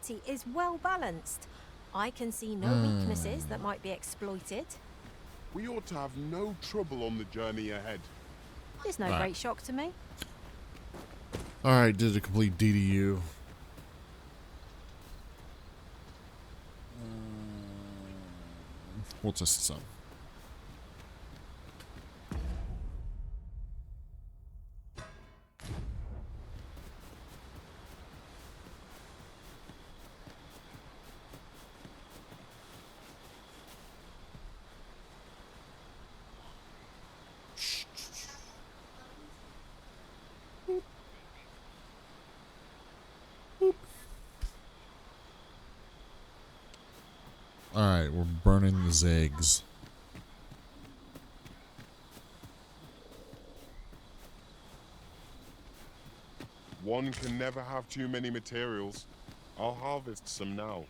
party is well balanced. I can see no weaknesses that might be exploited. We ought to have no trouble on the journey ahead. There's no great shock to me. Alright, did a complete DDU. We'll test this out. Alright, we're burning the Zags. One can never have too many materials. I'll harvest some now.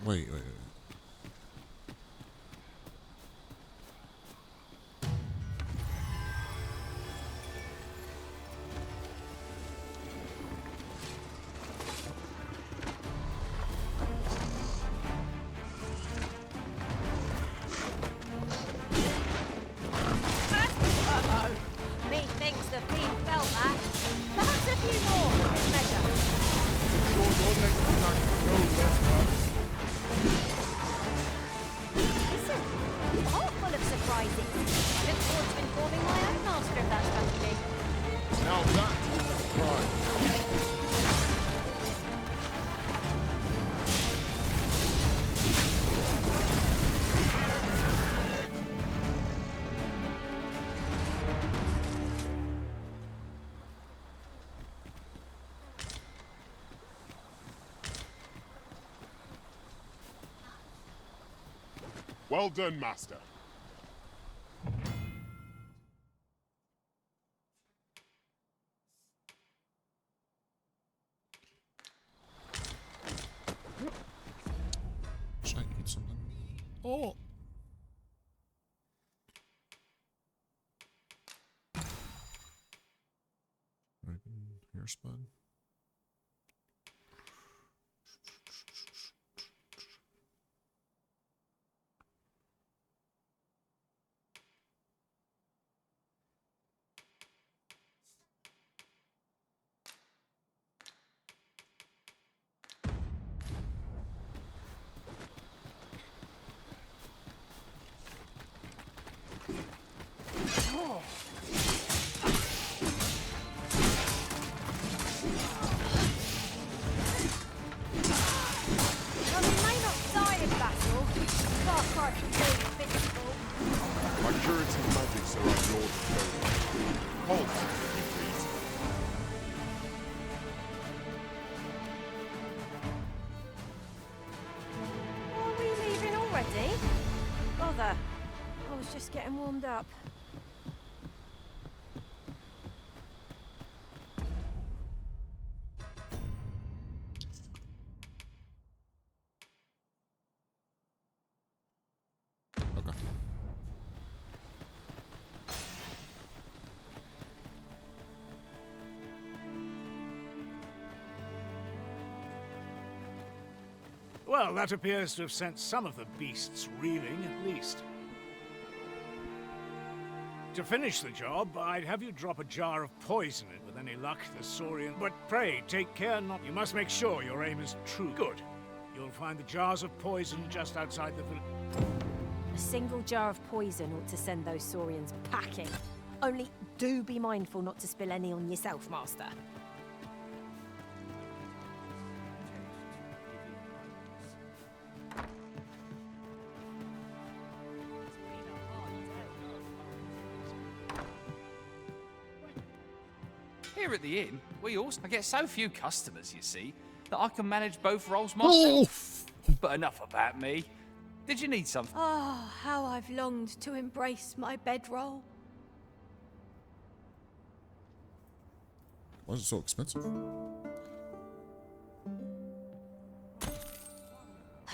Wait. Methinks the fiend felt that. Perhaps a few more for good measure. Listen, you are full of surprises. I look forward to informing my own master of that strategy. Now that is a surprise. Well done, Master. Should I eat something? Oh! Here, Spud. My curative magics are at your disposal. Halt, if you please. Are we leaving already? Bother. I was just getting warmed up. Okay. Well, that appears to have sent some of the beasts reeling, at least. To finish the job, I'd have you drop a jar of poison in. With any luck, the Saurian... But pray, take care not... You must make sure your aim is true. Good. You'll find the jars of poison just outside the village. A single jar of poison ought to send those Saurians packing. Only do be mindful not to spill any on yourself, Master. Here at the inn, I get so few customers, you see, that I can manage both roles myself. But enough about me. Did you need something? Oh, how I've longed to embrace my bedroll. Why is it so expensive?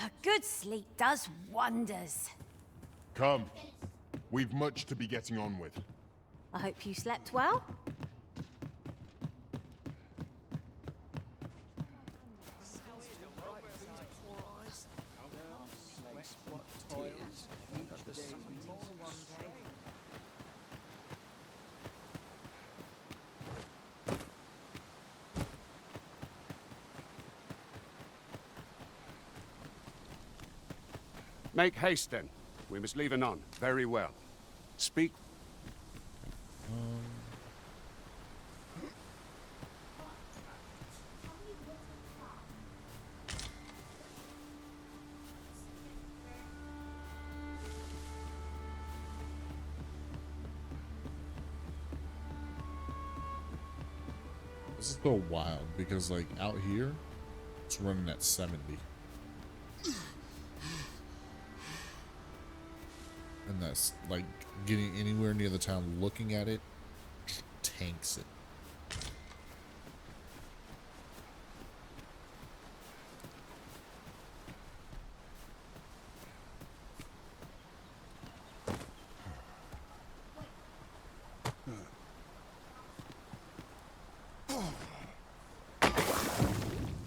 A good sleep does wonders. Come. We've much to be getting on with. I hope you slept well. Make haste, then. We must leave anon. Very well. Speak. This is so wild because, like, out here, it's running at 70. And that's, like, getting anywhere near the town, looking at it, tanks it.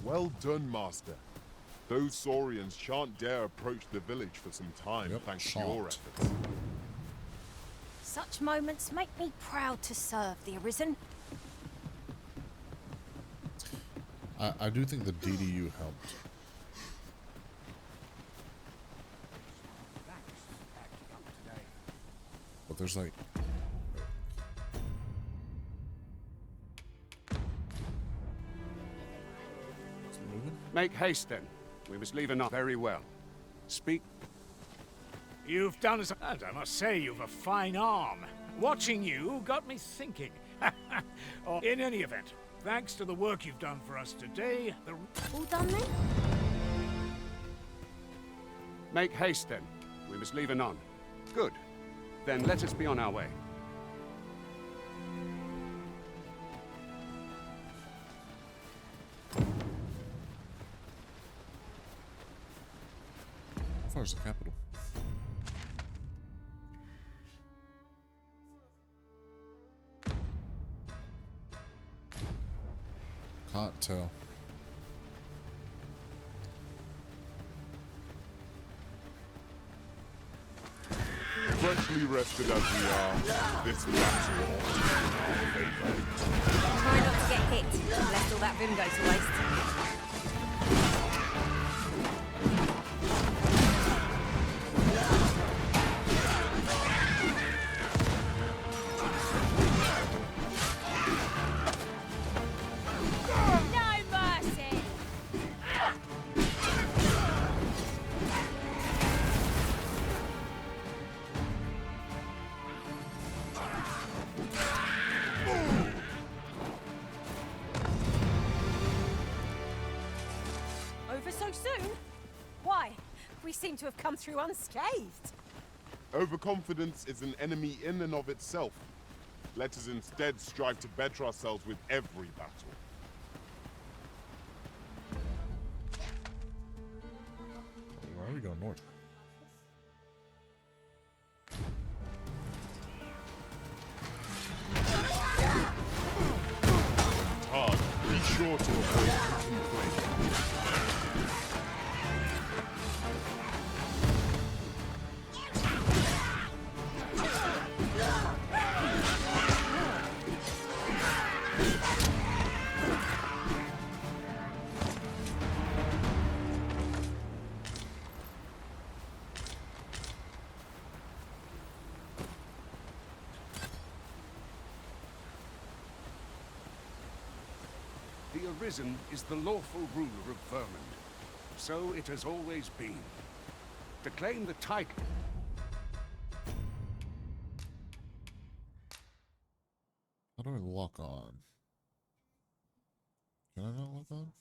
Well done, Master. Those Saurians shan't dare approach the village for some time, Yep, thanks to your shan't. efforts. Such moments make me proud to serve the Arisen. I do think the DDU helped. But there's like... Is it moving? Make haste, then. We must leave anon. Very well. Speak. You've done as... And I must say, you've a fine arm. Watching you got me thinking. Oh, in any event, thanks to the work you've done for us today, the... All done then? Make haste, then. We must leave anon. Good. Then let us be on our way. How far is the capital? Can't tell. Freshly rested as we are, this battle ought to be in our favor. Try not to get hit, lest all that vim go to waste. No mercy! Over so soon? Why? We seem to have come through unscathed. Overconfidence is an enemy in and of itself. Let us instead strive to better ourselves with every battle. Why are we going north? Hard. Be sure to avoid open flame. The Arisen is the lawful ruler of Vermund. So it has always been. To claim the title... How do I lock on? Can I not lock on?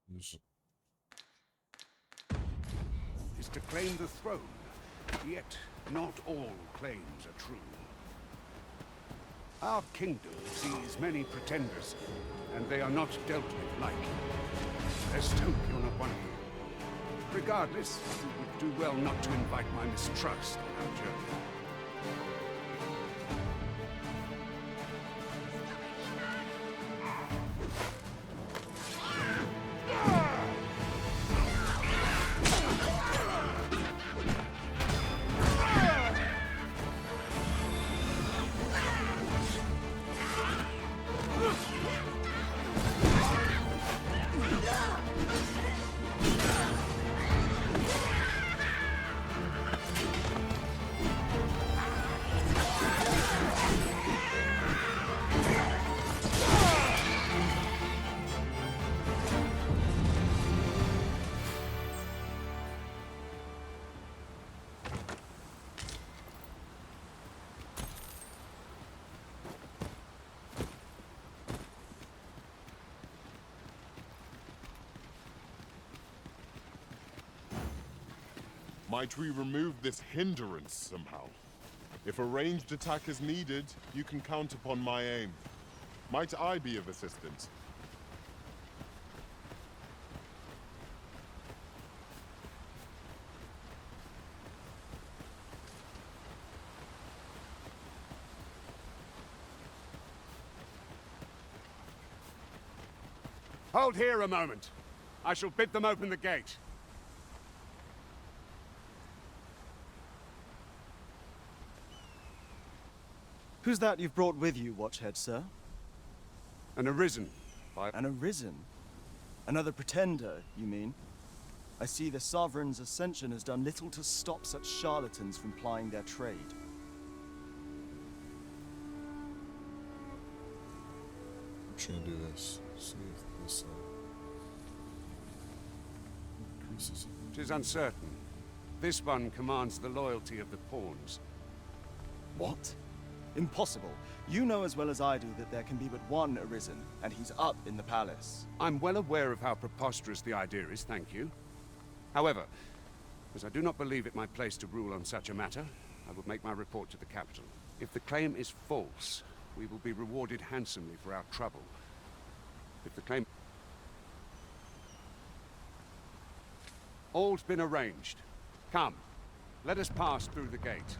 Use- is to claim the throne. Yet, not all claims are true. Our kingdom sees many pretenders, and they are not dealt with like. Let's hope you're not one of them. Regardless, you would do well not to invite my mistrust on our journey. Might we remove this hindrance somehow? If a ranged attack is needed, you can count upon my aim. Might I be of assistance? Hold here a moment. I shall bid them open the gate. Who's that you've brought with you, Watchhead, sir? An arisen by... An arisen? Another pretender, you mean? I see the Sovereign's ascension has done little to stop such charlatans from plying their trade. I'm just gonna do this. See if this increases it. 'Tis uncertain. This one commands the loyalty of the pawns. What? Impossible. You know as well as I do that there can be but one arisen, and he's up in the palace. I'm well aware of how preposterous the idea is, thank you. However, as I do not believe it my place to rule on such a matter, I will make my report to the capital. If the claim is false, we will be rewarded handsomely for our trouble. If the claim... All's been arranged. Come, let us pass through the gate.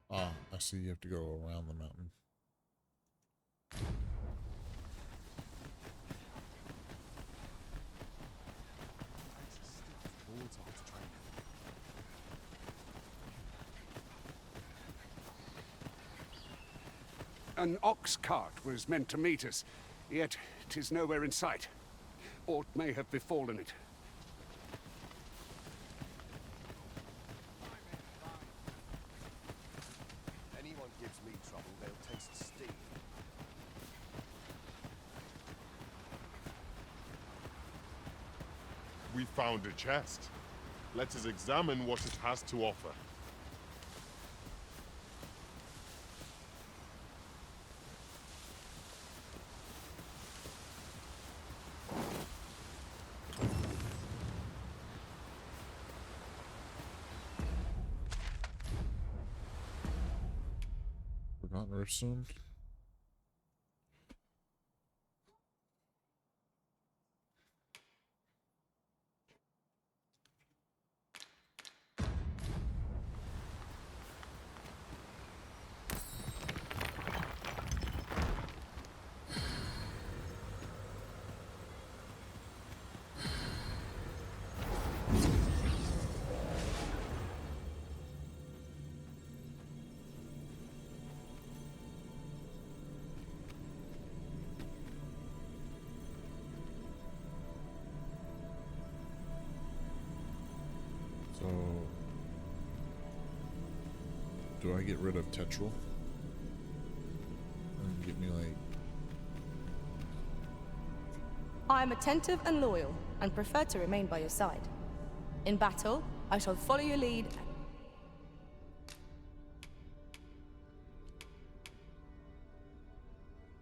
Ah, I see you have to go around the mountain. An ox cart was meant to meet us, yet 'tis nowhere in sight. Aught may have befallen it. Anyone gives me trouble, they'll taste steam. We found a chest. Let us examine what it has to offer. Forgotten or assumed. So, do I get rid of Tetril? And get me like... I am attentive and loyal, and prefer to remain by your side. In battle, I shall follow your lead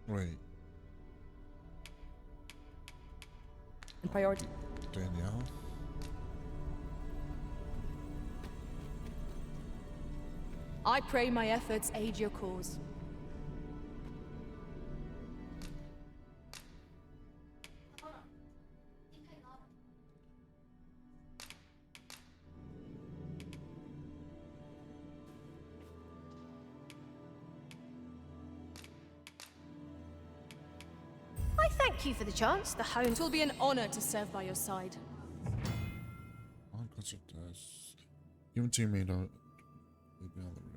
Wait, and priority. Danielle? I pray my efforts aid your cause. I thank you for the chance. The home It will be an honor to serve by your side. Oh, it does. Give it to me, don't leave me on the roof.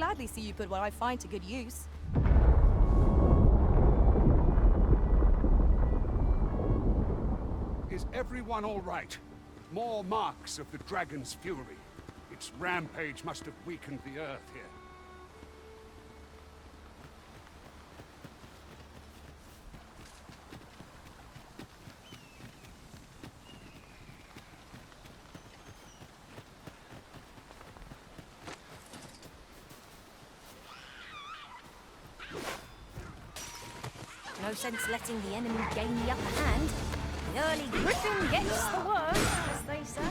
gladly see you put what I find to good use. Is everyone all right? More marks of the dragon's fury. Its rampage must have weakened the earth here. No sense letting the enemy gain the upper hand. The early griffin gets the worm, as they say.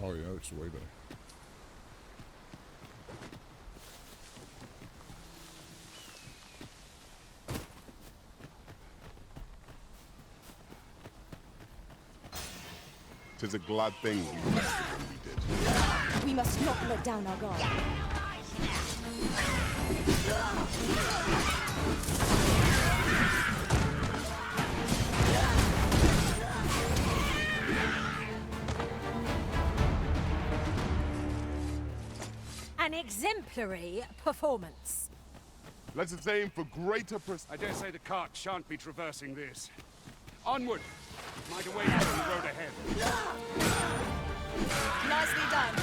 Oh yeah, it's way better. Tis a glad thing we rested when we did. We must not let down our guard. An exemplary performance. Let us aim for greater I dare say the cart shan't be traversing this. Onward! Might await us on the road ahead. Nicely done.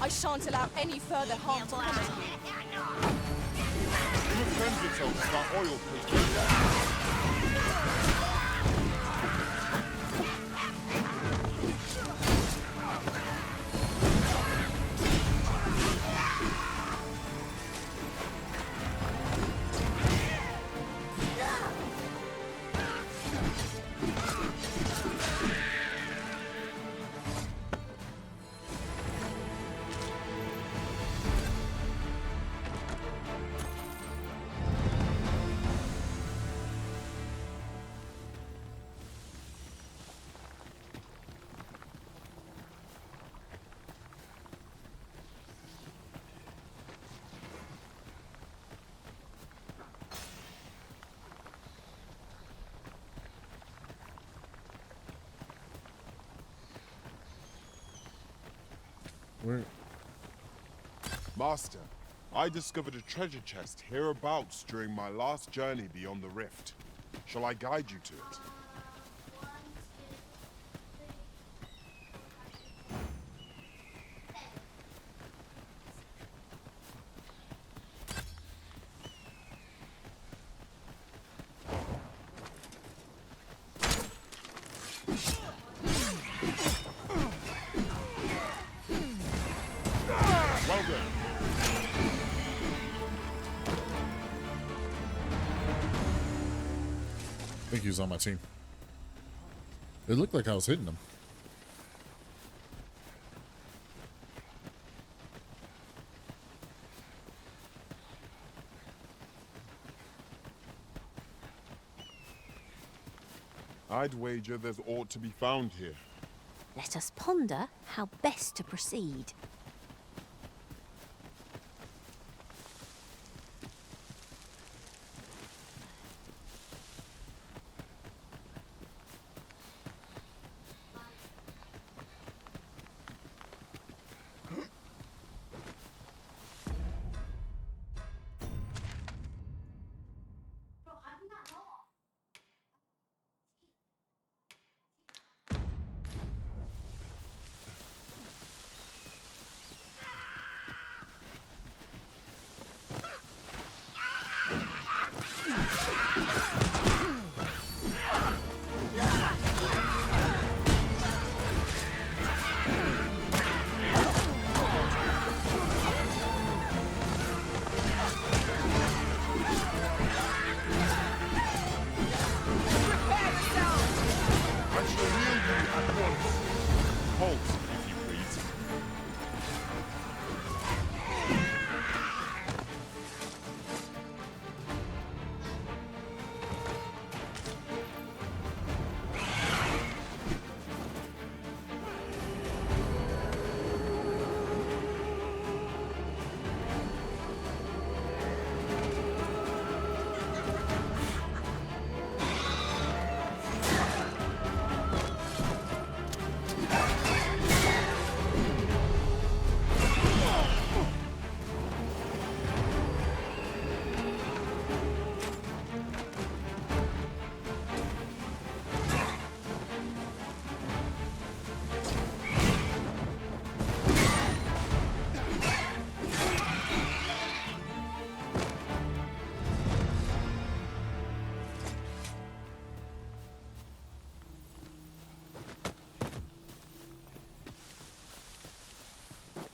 I shan't allow any further harm to come to you. defend itself with our oil prisoners. Where? Master, I discovered a treasure chest hereabouts during my last journey beyond the rift. Shall I guide you to it? Well done. I think he was on my team. It looked like I was hitting him. I'd wager there's aught to be found here. Let us ponder how best to proceed.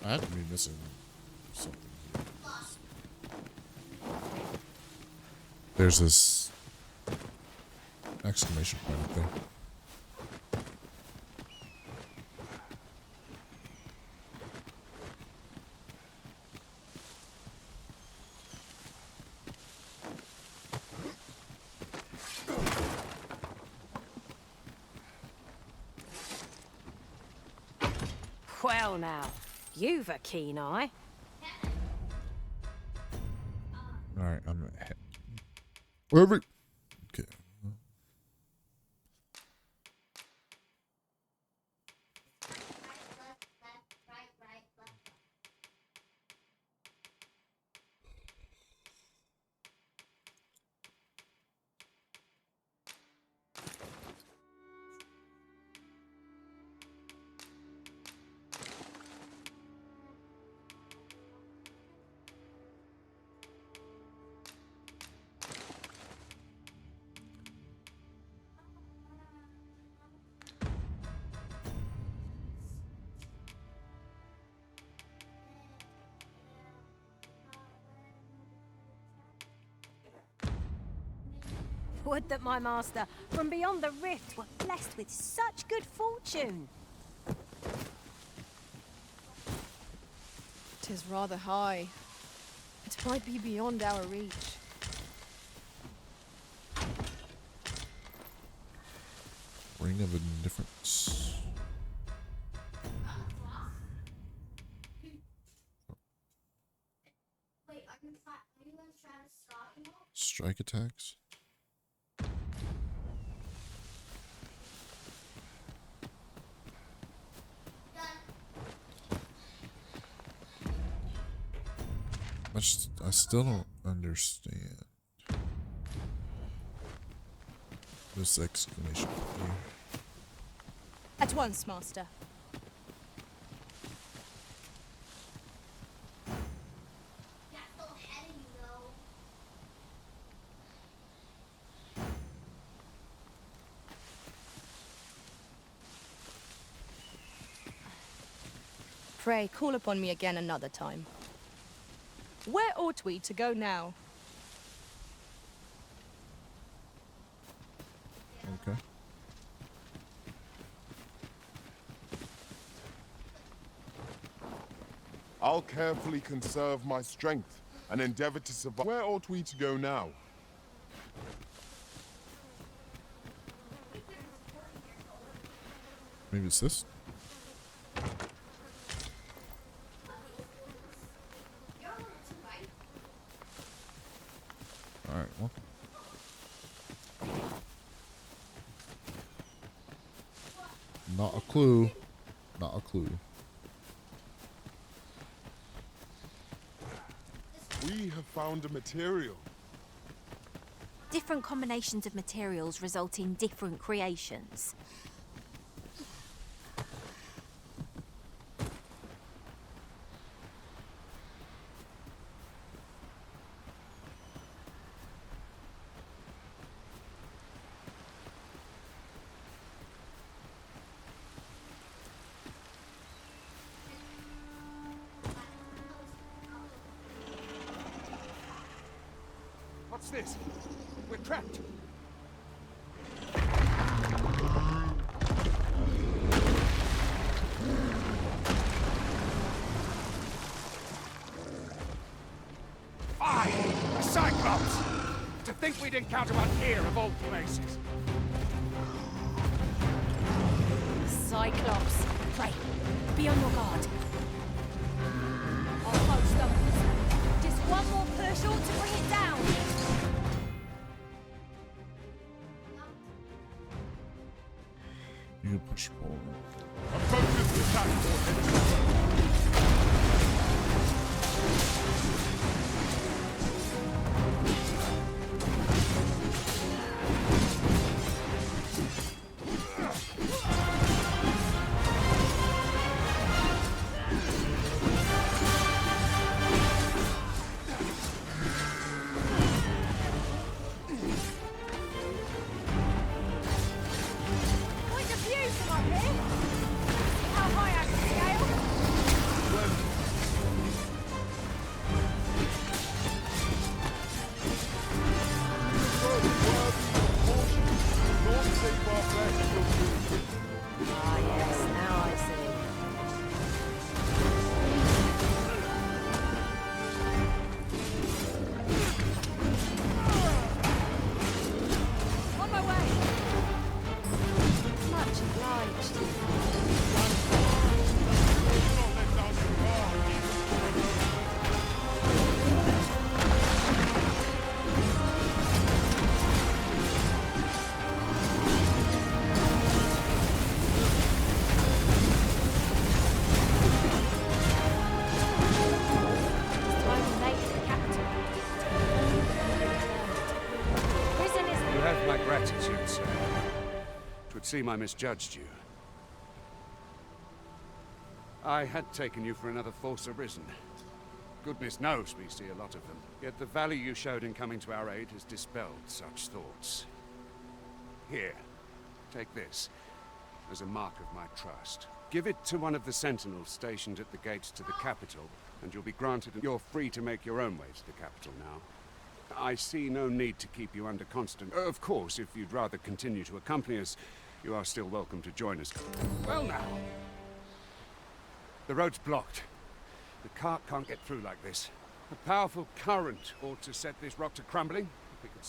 I had to be missing something. There's this exclamation point up there. Well now, you've a keen eye. Alright, I'm gonna head. Wherever. Okay. Would that my master, from beyond the rift, were blessed with such good fortune. 'Tis rather high. It might be beyond our reach. Ring of Indifference. Strike attacks. I still don't understand this exclamation here. At once, master. Pray, call upon me again another time. Where ought we to go now? Okay. I'll carefully conserve my strength and endeavor to survive. Where ought we to go now? Maybe it's this? Alright, well. Not a clue. Not a clue. We have found a material. Different combinations of materials result in different creations. What's this? We're trapped. A Cyclops! To think we'd encounter one here of all places. Cyclops. Pray, be on your guard. Our post up. Just one more push ought to bring it down. You can push forward. Approaches the attack force. attitude, sir. It would seem I misjudged you. I had taken you for another Force Arisen. Goodness knows we see a lot of them. Yet the value you showed in coming to our aid has dispelled such thoughts. Here, take this as a mark of my trust. Give it to one of the sentinels stationed at the gates to the capital, and you'll be granted. You're free to make your own way to the capital now. I see no need to keep you under constant... Of course, if you'd rather continue to accompany us, you are still welcome to join us. Well now. The road's blocked. The cart can't get through like this. A powerful current ought to set this rock to crumbling. If we could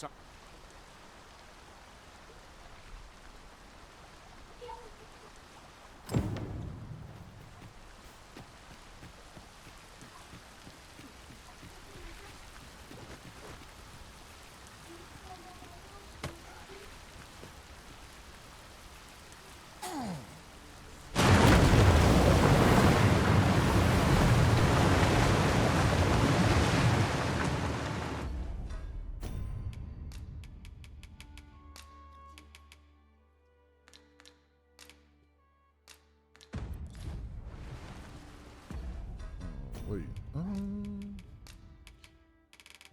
Wait.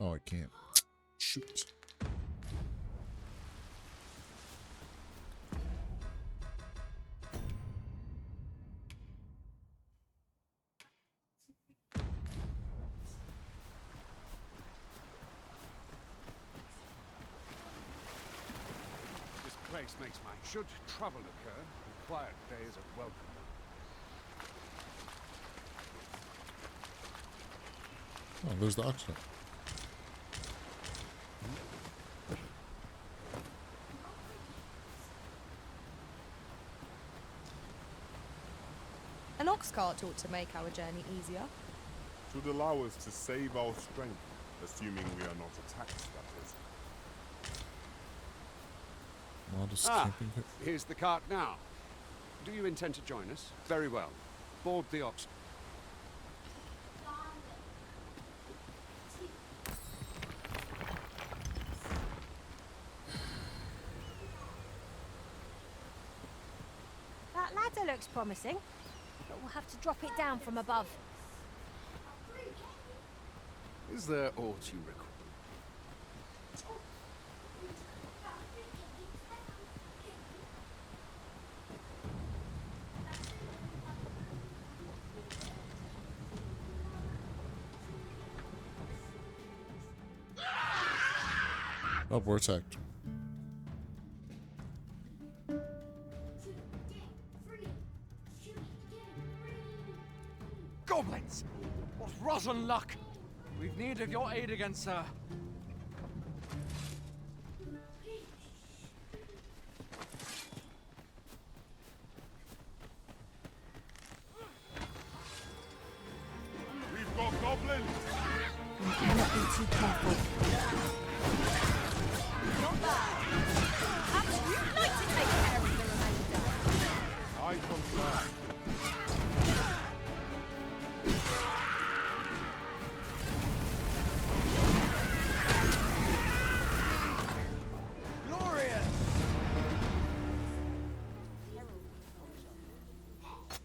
Oh, I can't. Shoot. This place makes my... Should trouble occur, a quiet day is a welcome. Oh, there's the oxen. An ox cart ought to make our journey easier. Should allow us to save our strength, assuming we are not attacked, that is. Modest camping. Here's the cart now. Do you intend to join us? Very well. Board the ox. That ladder looks promising, but we'll have to drop it down from above. Is there aught you require? Oh, we're attacked. Goblins! What rotten luck! We've need of your aid again, sir. We've got goblins! We cannot be too careful. Not bad. Perhaps you'd like to take care of the remainder. I confirm.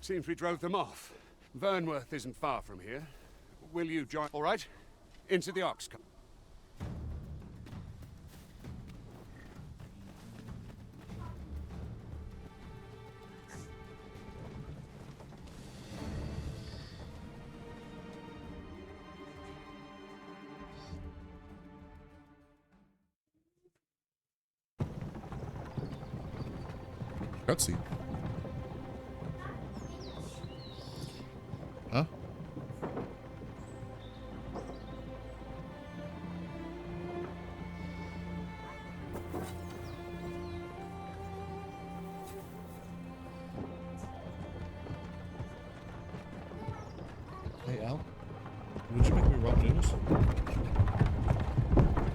Seems we drove them off. Vernworth isn't far from here. Will you join? All right. Into the ox cart. Cutscene. Huh? Hey, Al. Would you make me raw noodles?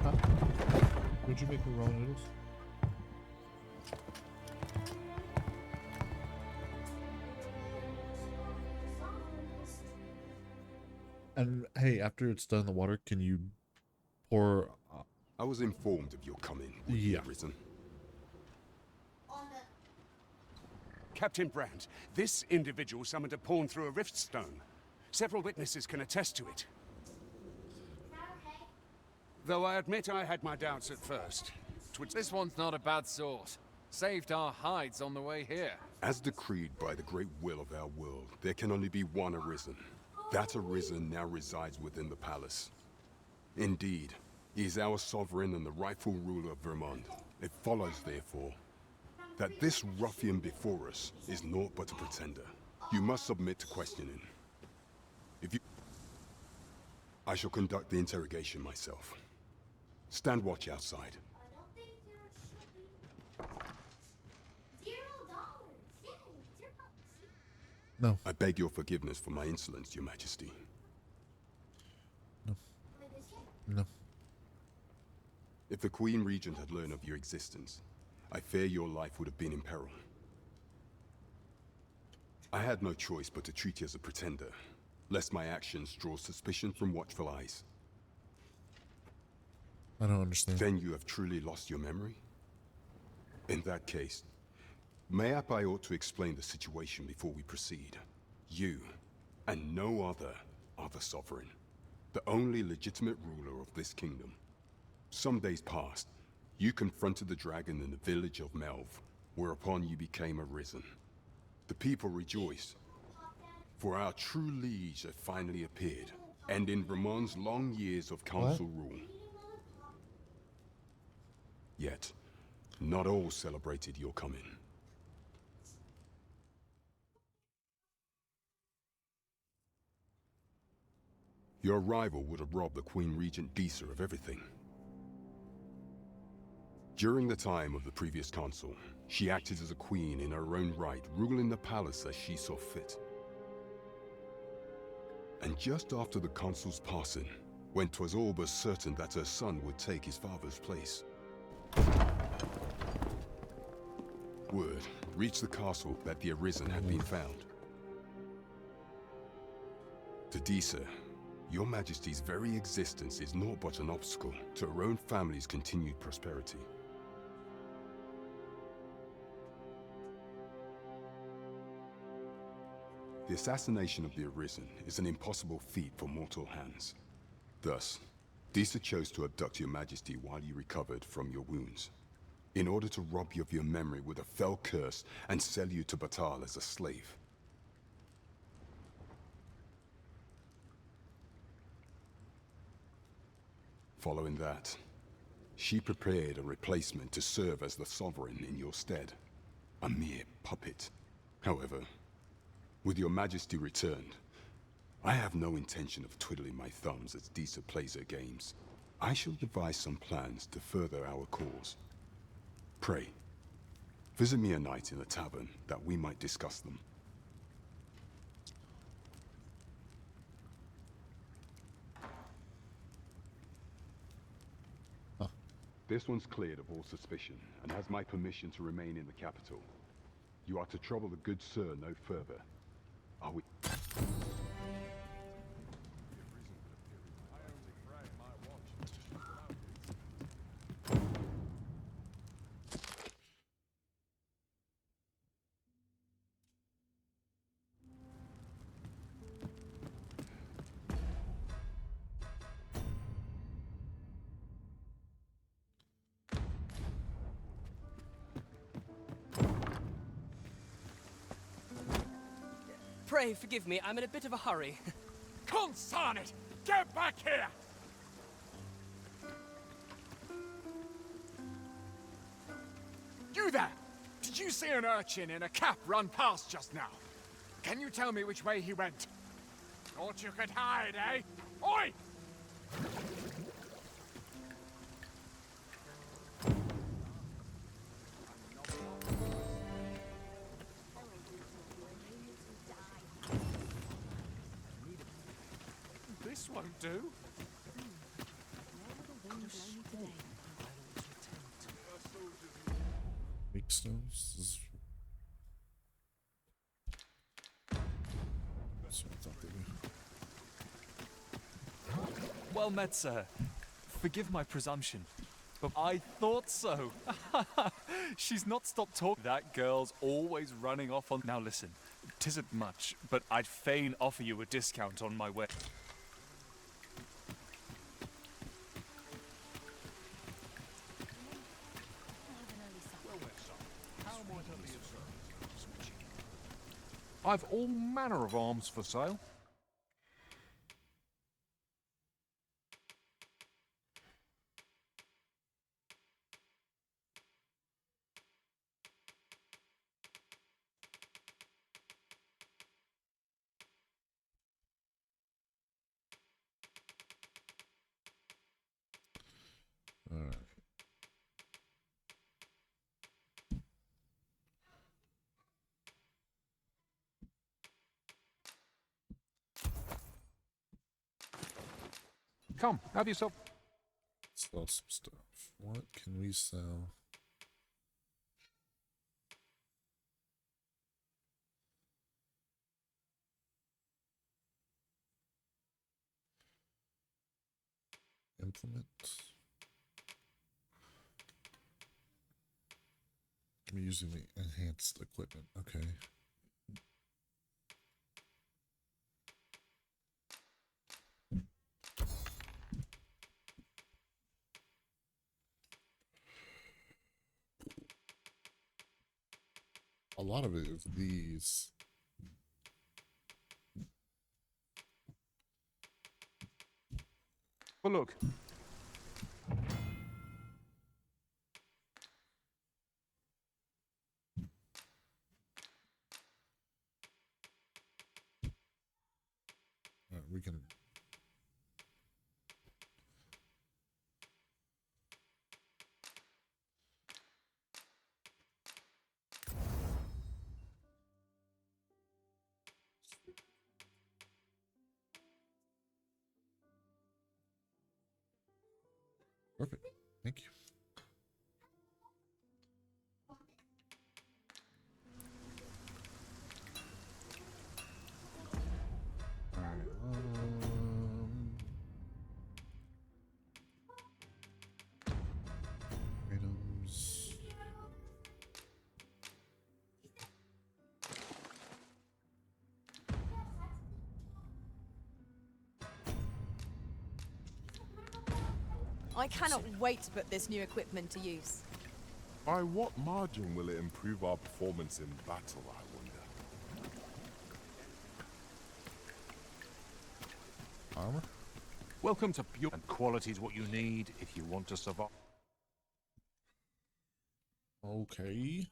Huh? Would you make me raw noodles? And hey, after it's done in the water, can you pour... I was informed of your coming, Yeah. Arisen. Captain Brand, this individual summoned a pawn through a rift stone. Several witnesses can attest to it. Though I admit I had my doubts at first. This one's not a bad sort. Saved our hides on the way here. As decreed by the great will of our world, there can only be one Arisen. That Arisen now resides within the palace. Indeed, he is our sovereign and the rightful ruler of Vermont. It follows, therefore, that this ruffian before us is naught but a pretender. You must submit to questioning. If you... I shall conduct the interrogation myself. Stand watch outside. No. I beg your forgiveness for my insolence, Your Majesty. No. No. If the Queen Regent had learned of your existence, I fear your life would have been in peril. I had no choice but to treat you as a pretender, lest my actions draw suspicion from watchful eyes. I don't understand. Then you have truly lost your memory? In that case, mayhap I ought to explain the situation before we proceed. You, and no other, are the sovereign, the only legitimate ruler of this kingdom. Some days past, you confronted the dragon in the village of Melv, whereupon you became Arisen. The people rejoiced, for our true liege had finally appeared, ending Vermont's long years of council rule. Yet, not all celebrated your coming. Your arrival would have robbed the Queen Regent Disa of everything. During the time of the previous consul, she acted as a queen in her own right, ruling the palace as she saw fit. And just after the consul's passing, when 'twas all but certain that her son would take his father's place, word reached the castle that the Arisen had been found. To Disa, Your Majesty's very existence is naught but an obstacle to her own family's continued prosperity. The assassination of the Arisen is an impossible feat for mortal hands. Thus, Disa chose to abduct Your Majesty while you recovered from your wounds, in order to rob you of your memory with a fell curse and sell you to Batal as a slave. Following that, she prepared a replacement to serve as the sovereign in your stead. A mere puppet. However, with Your Majesty returned, I have no intention of twiddling my thumbs as Disa plays her games. I shall devise some plans to further our cause. Pray, visit me a night in the tavern that we might discuss them. This one's cleared of all suspicion and has my permission to remain in the capital. You are to trouble the good sir no further. Are we... Pray forgive me, I'm in a bit of a hurry. Consign it! Get back here! You there! Did you see an urchin in a cap run past just now? Can you tell me which way he went? Thought you could hide, eh? Oi! This won't do. Big stones. That's what I thought they were. Well met, sir. Forgive my presumption. But I thought so. She's not stopped talking. That girl's always running off on... Now listen, 'tisn't much, but I'd fain offer you a discount on my way. I've all manner of arms for sale. All right. Come, have yourself. Sell some stuff. What can we sell? Implement. I'm using the enhanced equipment. Okay. A lot of it is these. Well, look. We can. Perfect. Thank you. All right. Items. I cannot wait to put this new equipment to use. By what margin will it improve our performance in battle, I wonder? Armor? Welcome to pure and quality is what you need if you want to survive. Okay.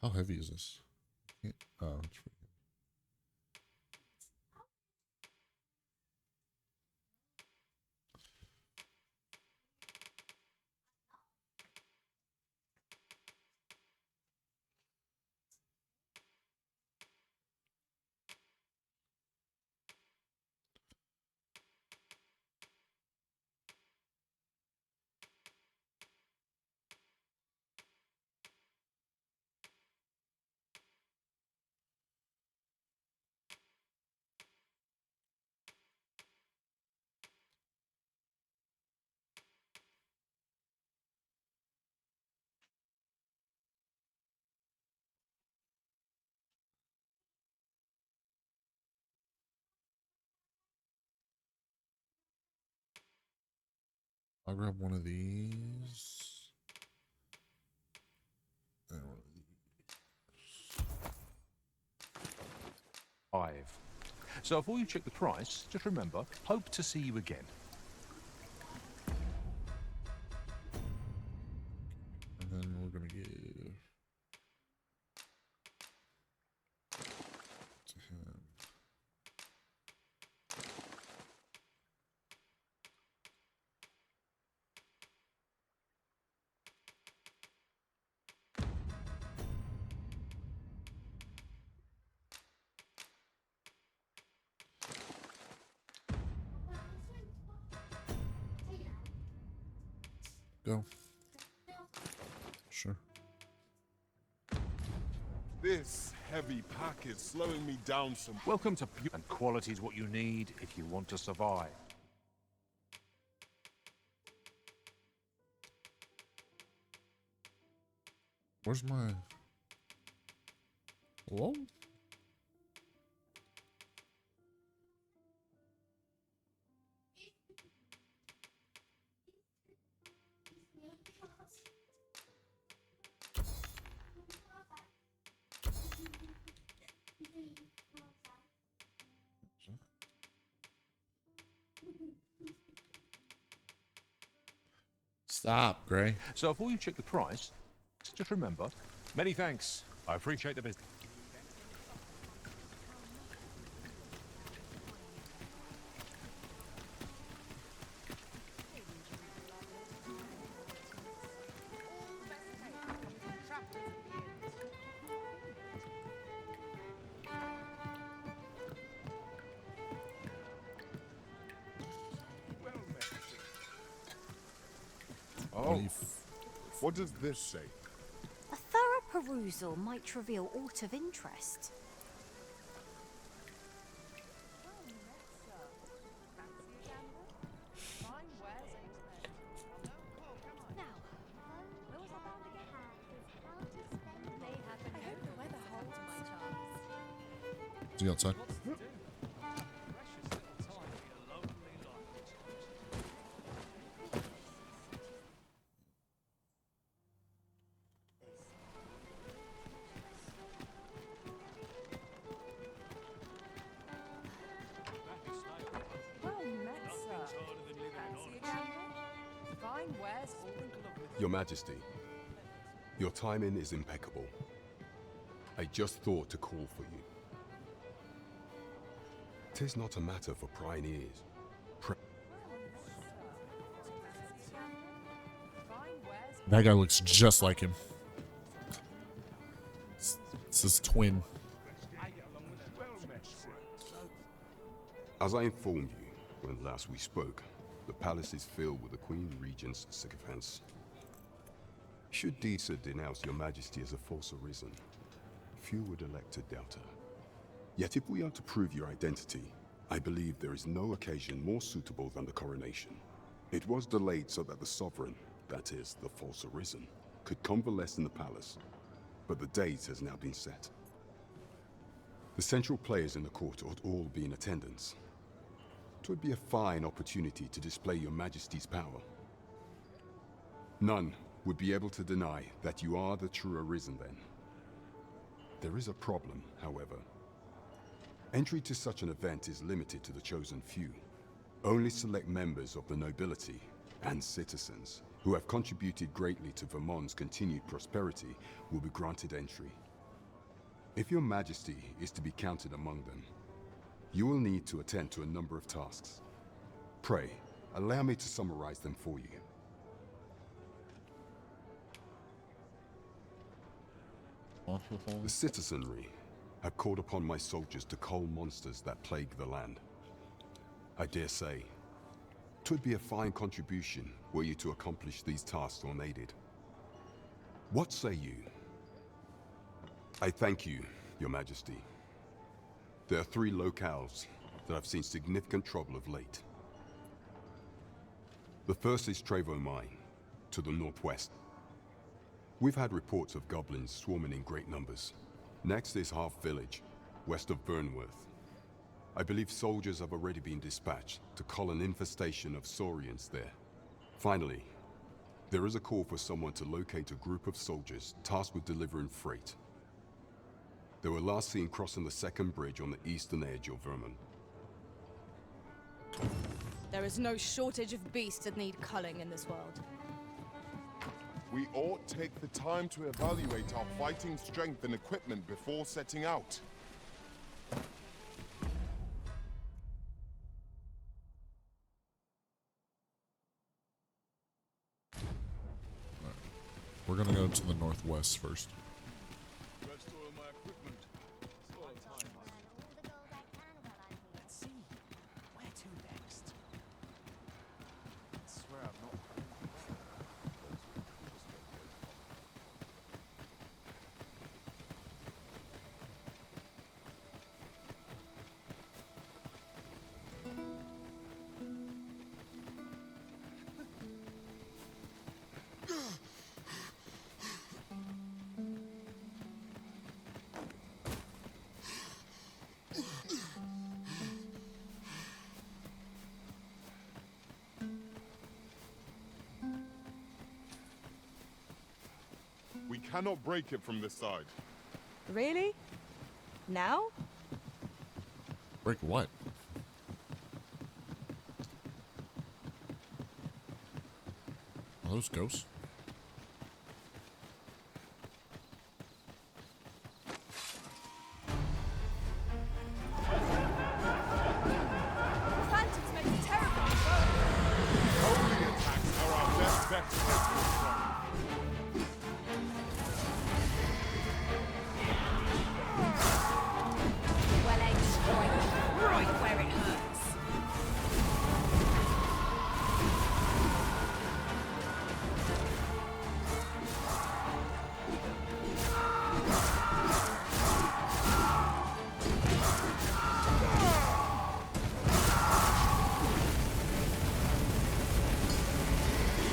How heavy is this? Oh, it's pretty good. I'll grab one of these. And one of these. 5. So before you check the price, just remember, hope to see you again. And then we're gonna give to him. Go. Sure. This heavy pack is slowing me down some. Welcome to and quality is what you need if you want to survive. Where's my... Hello? Stop, Gray. So before you check the price, just remember, many thanks. I appreciate the business. Oh, what does this say? A thorough perusal might reveal aught of interest. Is he outside? Your Majesty, your timing is impeccable. I just thought to call for you. 'Tis not a matter for prying ears. That guy looks just like him. It's his twin. As I informed you when last we spoke, the palace is filled with the Queen Regent's sycophants. Should Disa denounce your Majesty as a false arisen, few would elect to doubt her. Yet if we are to prove your identity, I believe there is no occasion more suitable than the coronation. It was delayed so that the sovereign, that is, the false arisen, could convalesce in the palace, but the date has now been set. The central players in the court ought all be in attendance. It would be a fine opportunity to display your Majesty's power. None would be able to deny that you are the true arisen then. There is a problem, however. Entry to such an event is limited to the chosen few. Only select members of the nobility and citizens who have contributed greatly to Vermont's continued prosperity will be granted entry. If your Majesty is to be counted among them, you will need to attend to a number of tasks. Pray, allow me to summarize them for you. The citizenry have called upon my soldiers to cull monsters that plague the land. I dare say, 'twould be a fine contribution were you to accomplish these tasks unaided. What say you? I thank you, Your Majesty. There are 3 locales that have seen significant trouble of late. The first is Trevo Mine, to the northwest. We've had reports of goblins swarming in great numbers. Next is Half Village, west of Burnworth. I believe soldiers have already been dispatched to cull an infestation of saurians there. Finally, there is a call for someone to locate a group of soldiers tasked with delivering freight. They were last seen crossing the second bridge on the eastern edge of Vermont. There is no shortage of beasts that need culling in this world. We ought take the time to evaluate our fighting strength and equipment before setting out. We're gonna go to the northwest first. Let's see. Where to next? I swear I've not. cannot break it from this side. Really? Now? Break what? Are those ghosts? Phantoms make a terrifying Holy attacks are our best bet against this strong. Well-aimed strike, right where it hurts.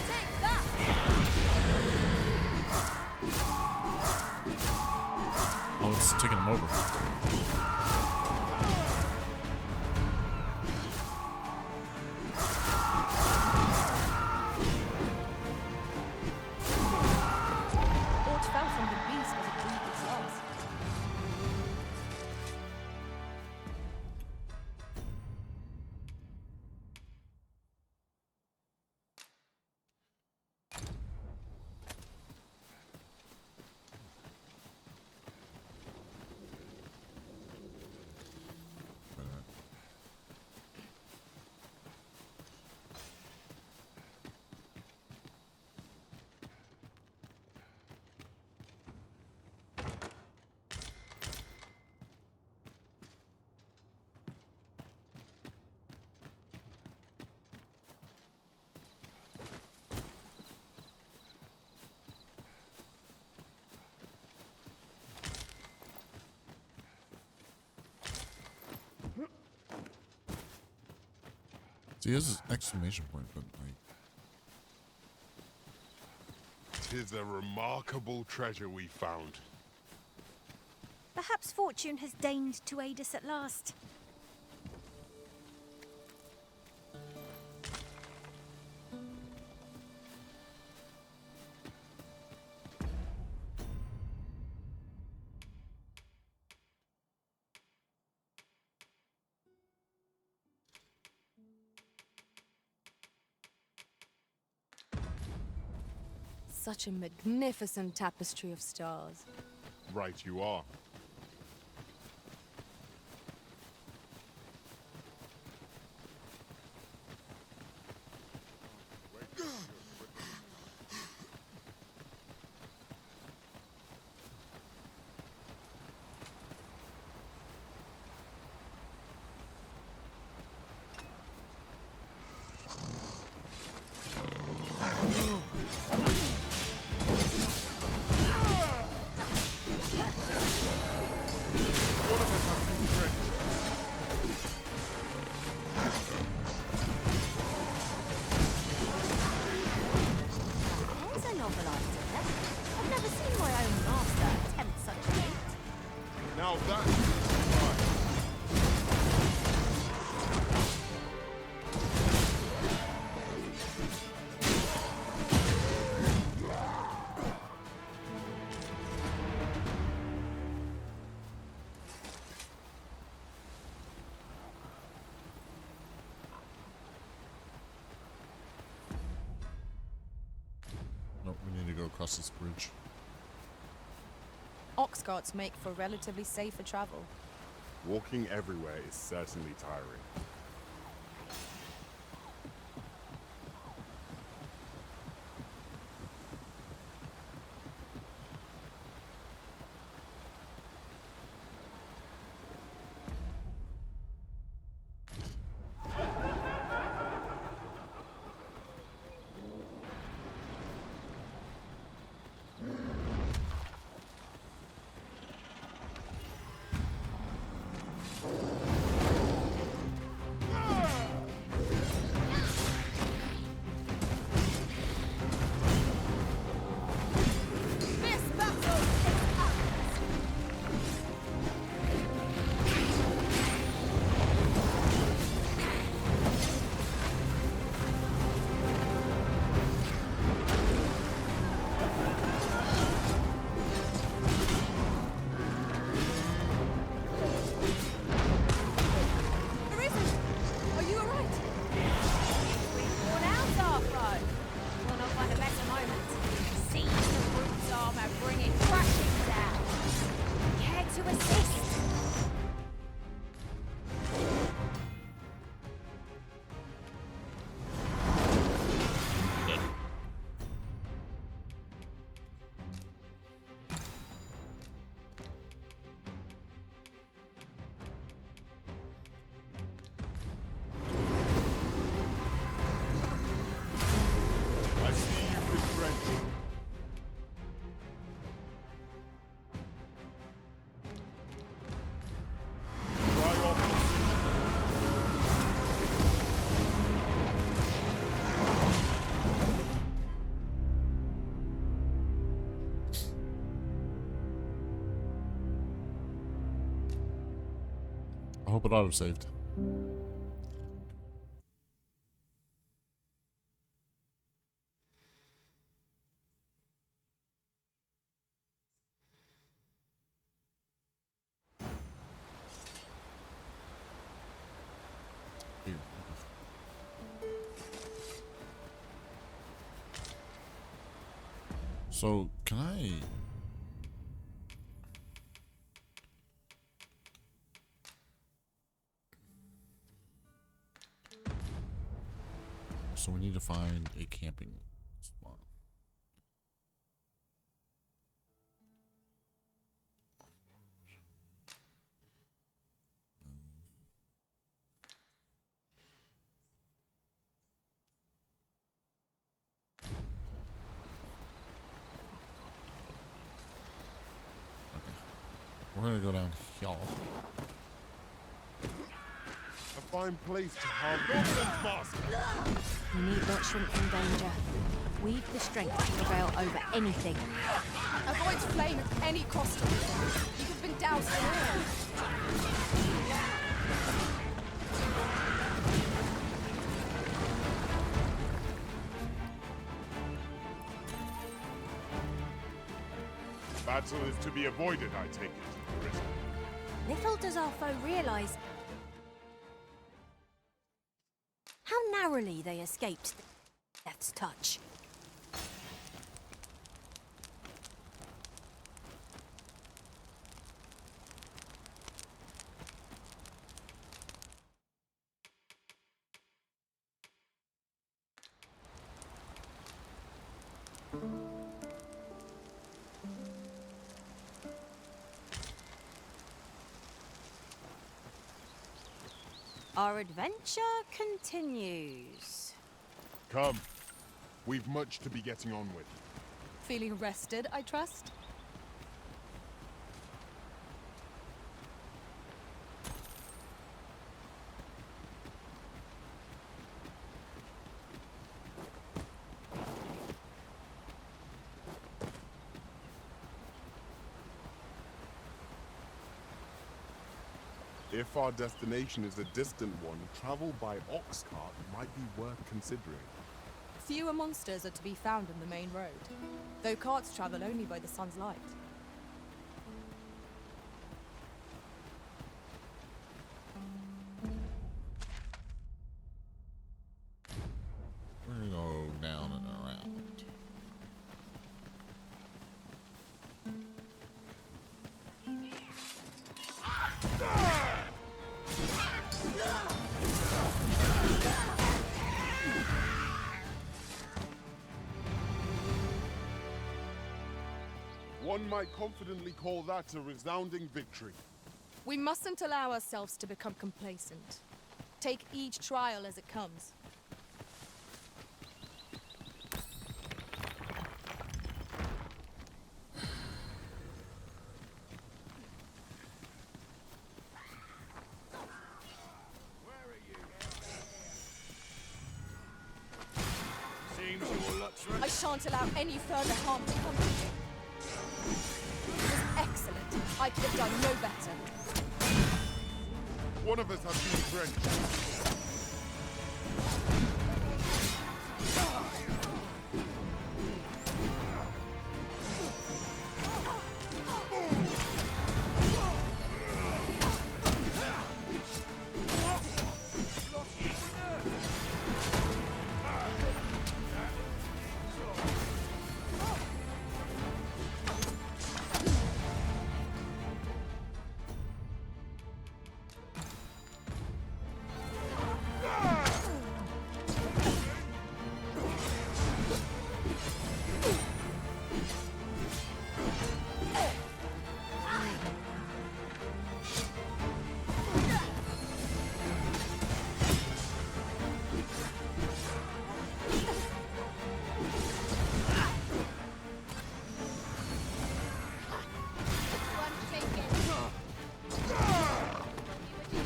Take that! Oh, it's taking them over. Aught fell from the beast as it breathed its last. See, this is exclamation point, but like, Tis a remarkable treasure we found. Perhaps fortune has deigned to aid us at last. Such a magnificent tapestry of stars. Right you are. There's a novel idea. I've never seen my own master attempt such a feat. Now that's nope, we need to go across this bridge. Ox carts make for relatively safer travel. walking everywhere is certainly tiring. hope it auto-saved. Here. So, can I... So we need to find a camping spot. We're gonna go down here. A fine place to harvest master. You need not shrink from danger. We've the strength to prevail over anything. Avoid flame at any cost. You have been doused in oil. Battle is to be avoided, I take it, Arisen. Little does our foe realize how narrowly they escaped death's touch. Our adventure continues. Come. We've much to be getting on with. Feeling rested, I trust? If our destination is a distant one, travel by ox cart might be worth considering. Fewer monsters are to be found on the main road, though carts travel only by the sun's light. We're gonna go down and around. One might confidently call that a resounding victory. We mustn't allow ourselves to become complacent. Take each trial as it comes. I shan't allow any further harm to come to you. It was excellent. I could have done no better. One of us has been drenched.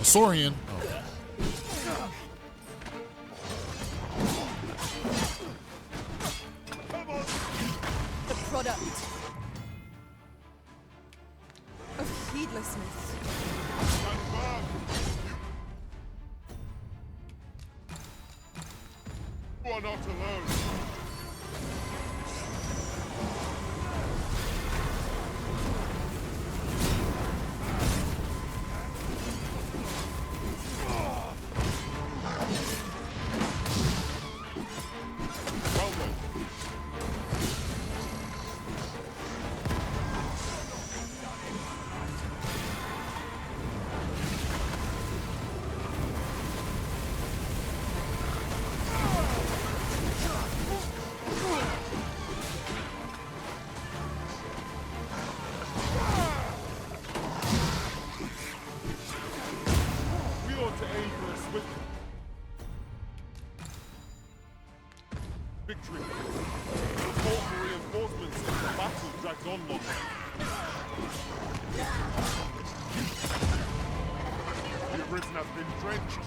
Saurian. The product of heedlessness. not alone. Well done. We ought to aim for a swift victory. The call for reinforcements if the battle drags on longer. The prison has been drenched.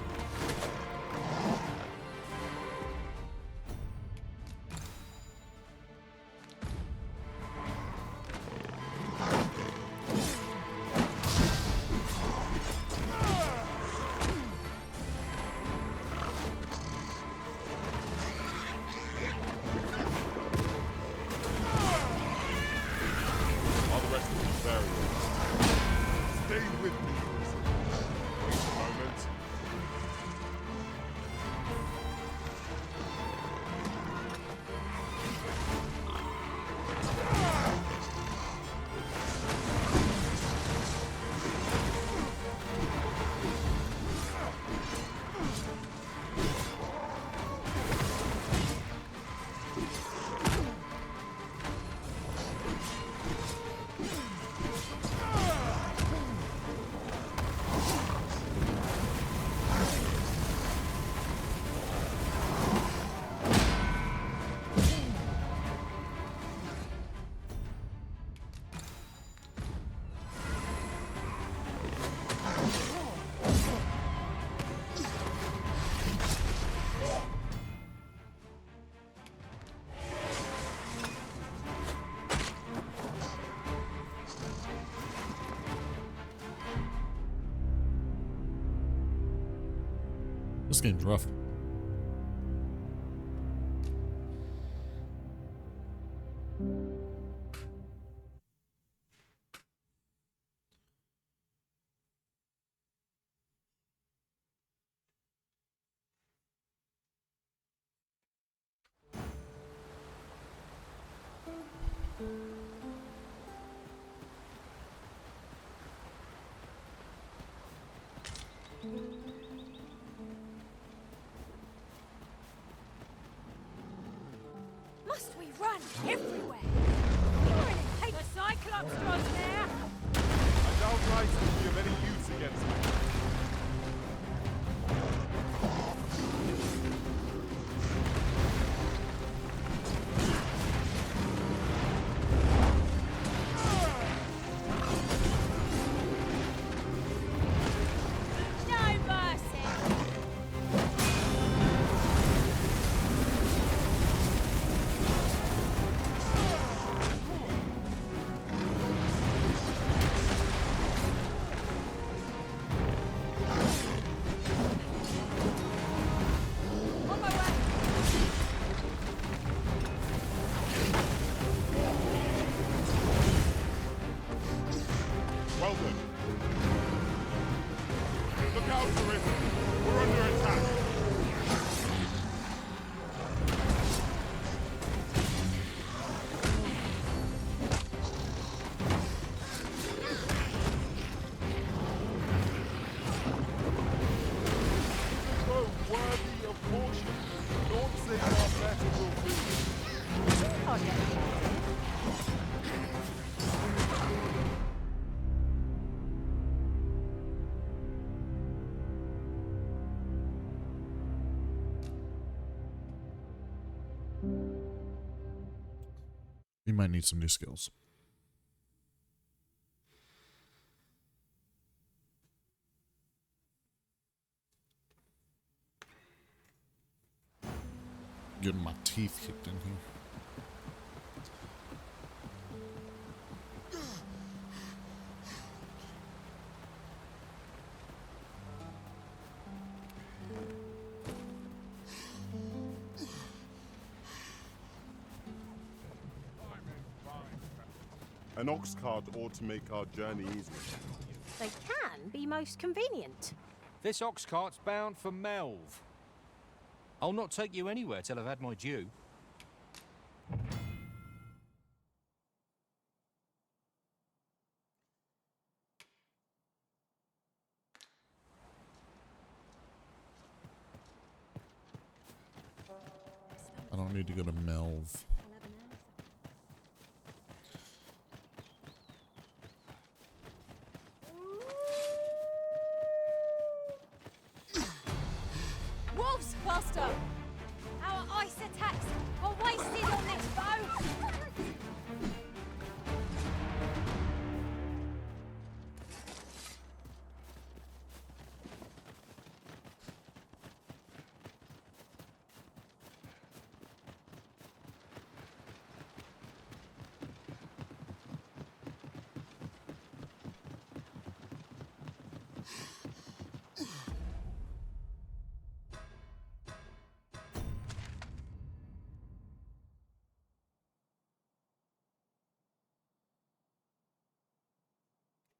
While the rest of you bury it. Stay with me, prison. Wait a moment. This game's rough. Must we run everywhere? Hey, the Cyclops was there! I doubt Rice will be of any use against me. No mercy! On my way! Well done. Look out, Arisen. We're under attack. So worthy of caution. Don't say our better will do. I'll get it. You might need some new skills. Getting my teeth kicked in here. An ox cart ought to make our journey easier. They can be most convenient. This ox cart's bound for Melve. I'll not take you anywhere till I've had my due. I don't need to go to Melve. Wolves, Master! Our ice attacks are wasted on this boat!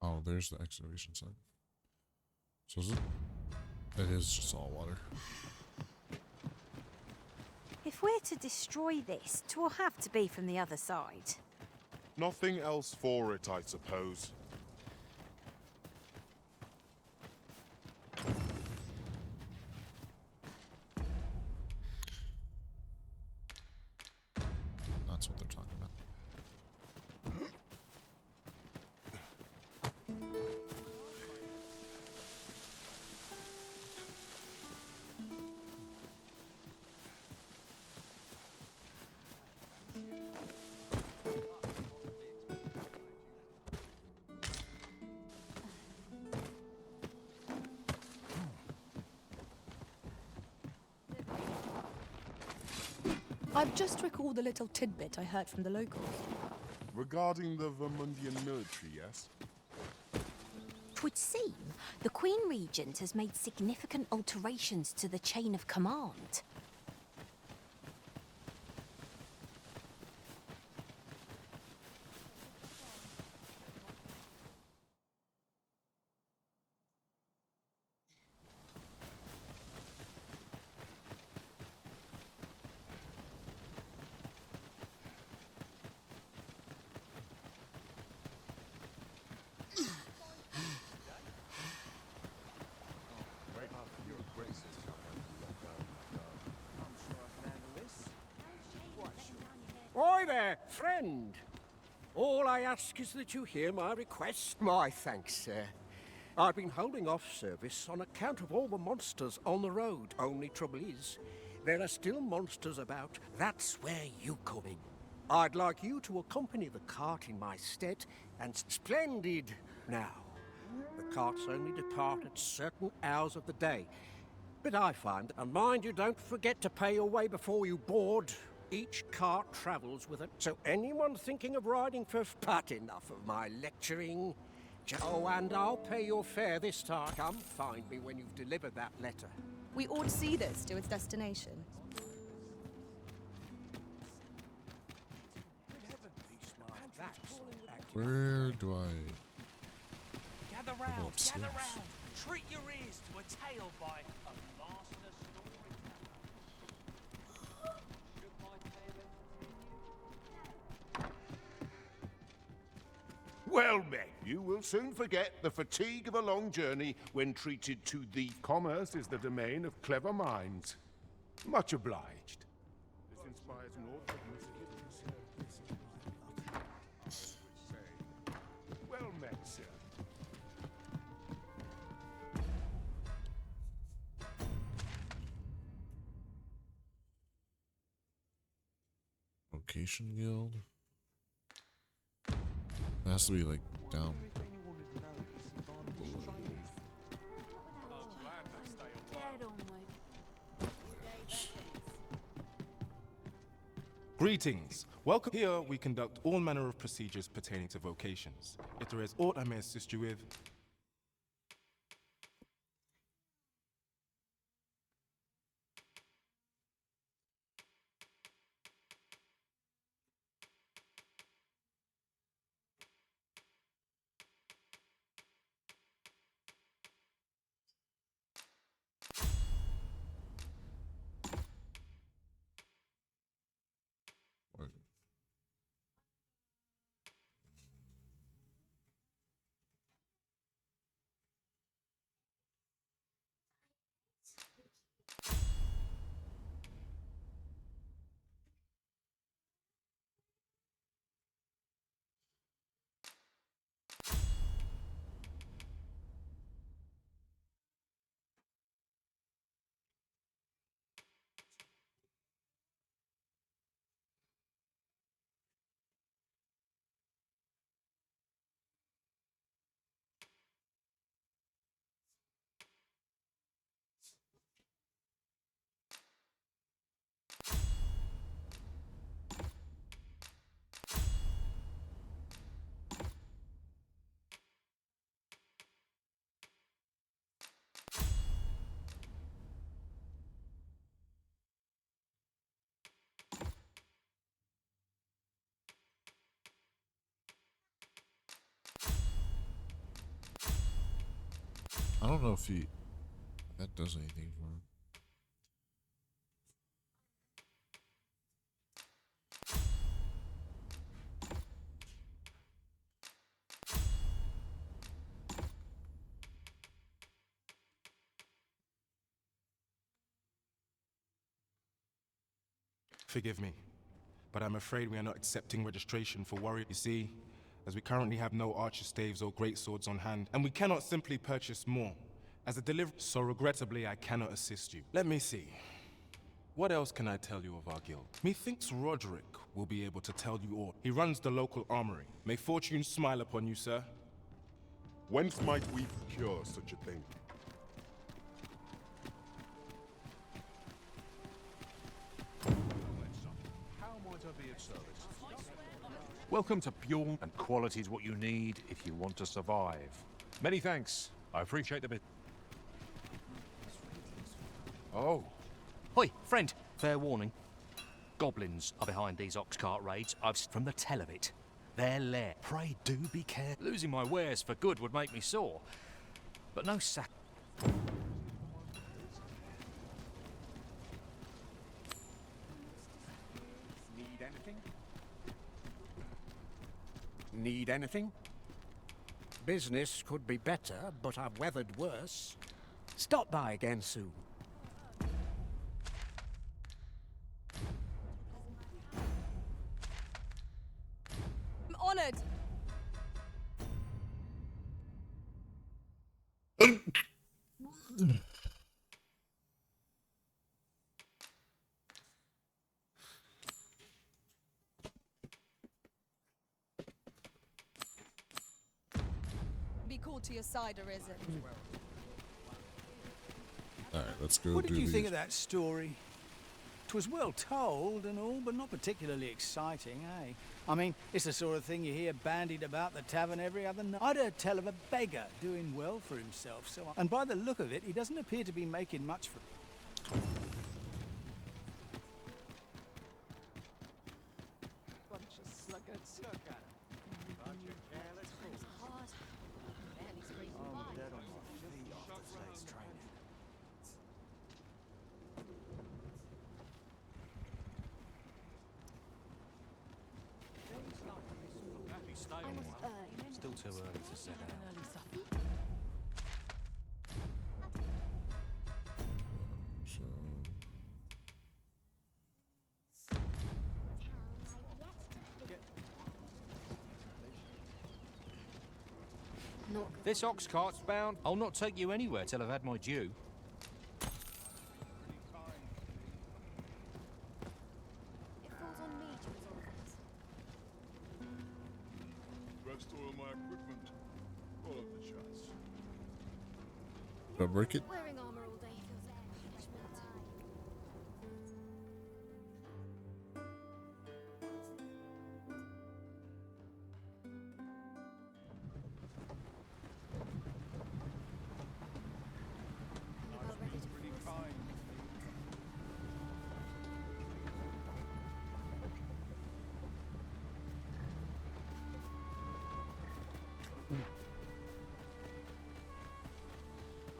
Oh, there's the excavation site. So is it? It is just all water. If we're to destroy this, 'twill have to be from the other side. Nothing else for it, I suppose. That's what they're talking about. I've just recalled a little tidbit I heard from the locals. Regarding the Vermundian military, yes? 'Twould seem the Queen Regent has made significant alterations to the chain of command. Oi there, friend. All I ask is that you hear my request. My thanks, sir. I've been holding off service on account of all the monsters on the road. Only trouble is, there are still monsters about. That's where you come in. I'd like you to accompany the cart in my stead, and splendid. Now, the carts only depart at certain hours of the day. But I find, and mind you don't forget to pay your way before you board. Each cart travels with it, so anyone thinking of riding first, but enough of my lecturing. Oh, and I'll pay your fare this time. Come find me when you've delivered that letter. We ought to see this to its destination. Where do I... Gather go round, upstairs? gather round. Treat your ears to a tale by a master Well met. You will soon forget the fatigue of a long journey when treated to the... Commerce is the domain of clever minds. Much obliged. This inspires an awful misgivings. Well met, sir. Vocation Guild? It has to be like down. Greetings. Welcome. Here we conduct all manner of procedures pertaining to vocations. If there is aught I may assist you with, I don't know if that does anything for him. Forgive me, but I'm afraid we are not accepting registration for warrior. You see, as we currently have no archer staves or great swords on hand, and we cannot simply purchase more as a delivery. So regrettably, I cannot assist you. Let me see. What else can I tell you of our guild? Methinks Roderick will be able to tell you all. He runs the local armory. May fortune smile upon you, sir. Whence might we procure such a thing? Welcome to Bjorn, and quality is what you need if you want to survive. Many thanks. I appreciate the bit. Oh. Hoi, friend. Fair warning. Goblins are behind these ox cart raids. I've from the tell of it. Their lair. Pray do be careful. Losing my wares for good would make me sore. But no sack. Need anything? Need anything? Business could be better, but I've weathered worse. Stop by again soon. I'm honored. Be called to your side, Arisen. All right, let's go. What did you think these. of that story? 'Twas well told and all, but not particularly exciting, eh? I mean, it's the sort of thing you hear bandied about the tavern every other night. I'd heard tell of a beggar doing well for himself, and by the look of it, he doesn't appear to be making much for it. Bunch of sluggards. Look at him. Bunch of careless fools. Hard. Barely scraping by. I'm dead on my feet after today's training. Still too early to set out. So, This ox cart's bound. I'll not take you anywhere till I've had my due. It falls on me to resolve this. Rest all my equipment. All of the shots. do I break it? Wearing armor all day feels like punishment.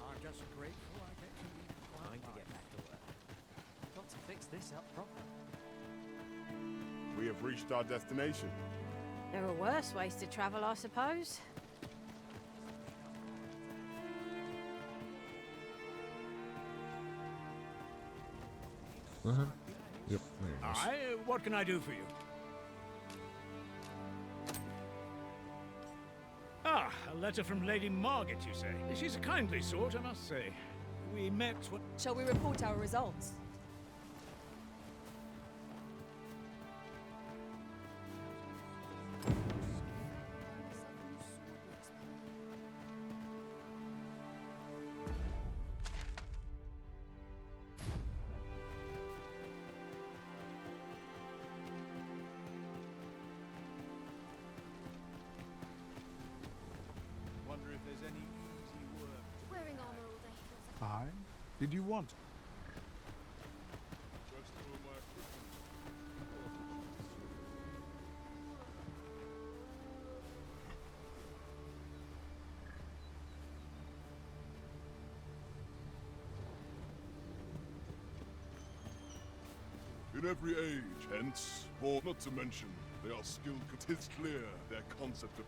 I'm just grateful I get to leave the quiet Going to get back to work. Got to fix this up proper. We have reached our destination. There are worse ways to travel, I suppose. Yep, there it is. What can I do for you? Ah, a letter from Lady Margaret, you say? She's a kindly sort, I must say. We met what... Shall we report our results? Wonder if there's any easy work. Wearing armor all day feels like... Aye? Did you want? Rest all my equipment. in every age. Hence, or not to mention, they are skilled. It is clear their concept of...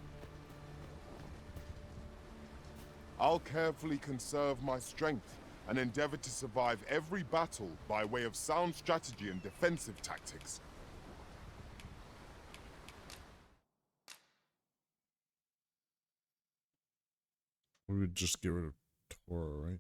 I'll carefully conserve my strength and endeavor to survive every battle by way of sound strategy and defensive tactics. We would just get rid of Tora, right?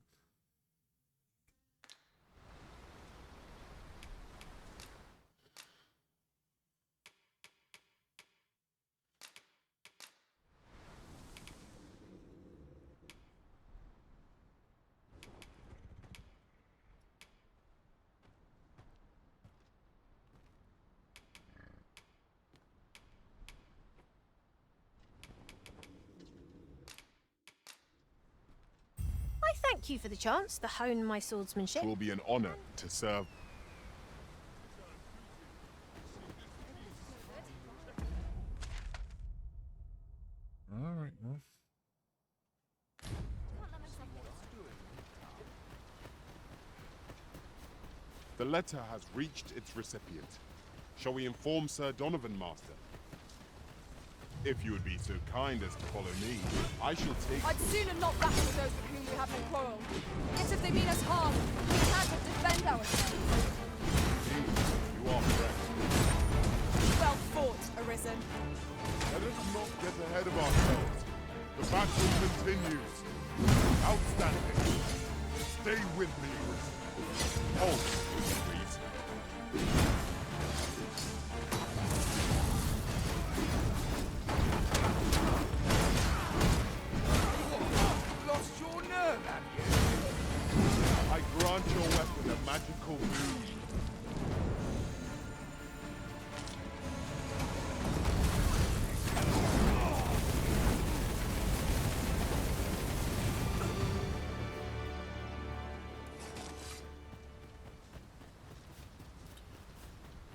I thank you for the chance to hone my swordsmanship. It will be an honor to serve. All right, well. The letter has reached its recipient. Shall we inform Sir Donovan, Master? If you would be so kind as to follow me, I shall take... I'd sooner not battle with those with whom we have no quarrel. Yet if they mean us harm, we can but defend ourselves. Indeed, you are correct. Well fought, Arisen. Let us not get ahead of ourselves. The battle continues. Outstanding. Stay with me, Arisen. Hold, please. Lost your nerve, have you? I grant your weapon a magical boon.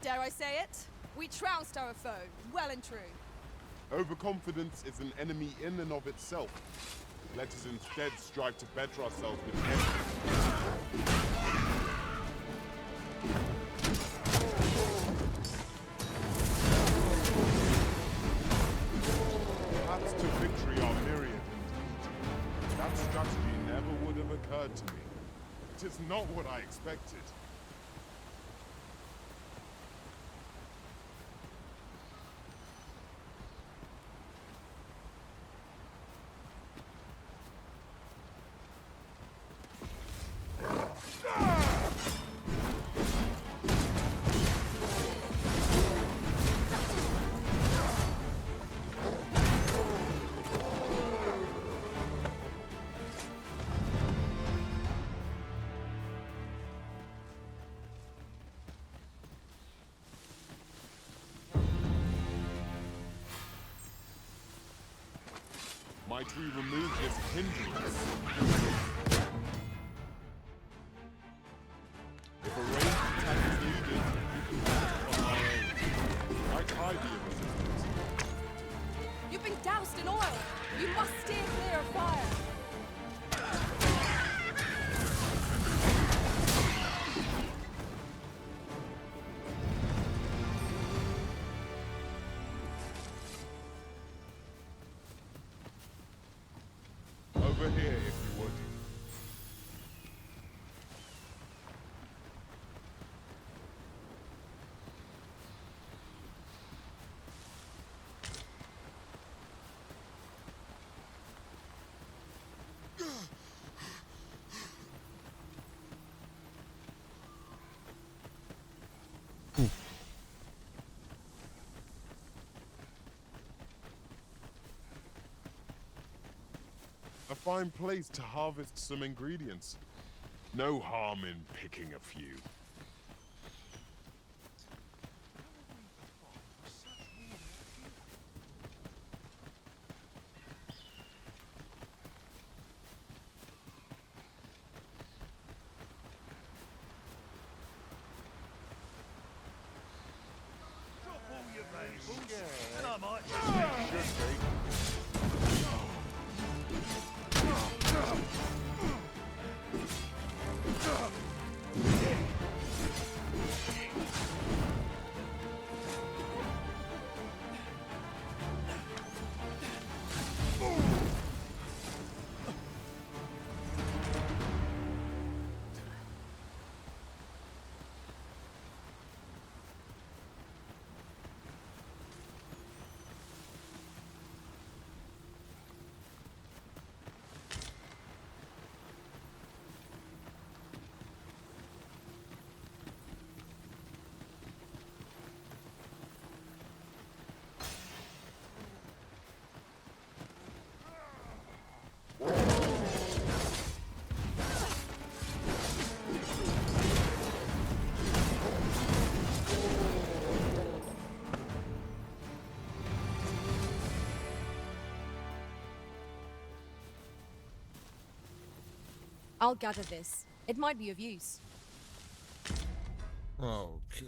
Dare I say it? We trounced our foe, well and true. Overconfidence is an enemy in and of itself. Let us instead strive to better ourselves with everything. Paths to victory are myriad indeed. That strategy never would have occurred to me. It is not what I expected. Might we remove this hindrance? If a ranged attack is needed, you can count on my aim. Might I be of assistance? You've been doused in oil. You must steer clear of fire. Over here, if you would. A fine place to harvest some ingredients. No harm in picking a few. Drop all your valuables, and I might just make Should be. I'll gather this. It might be of use. Okay.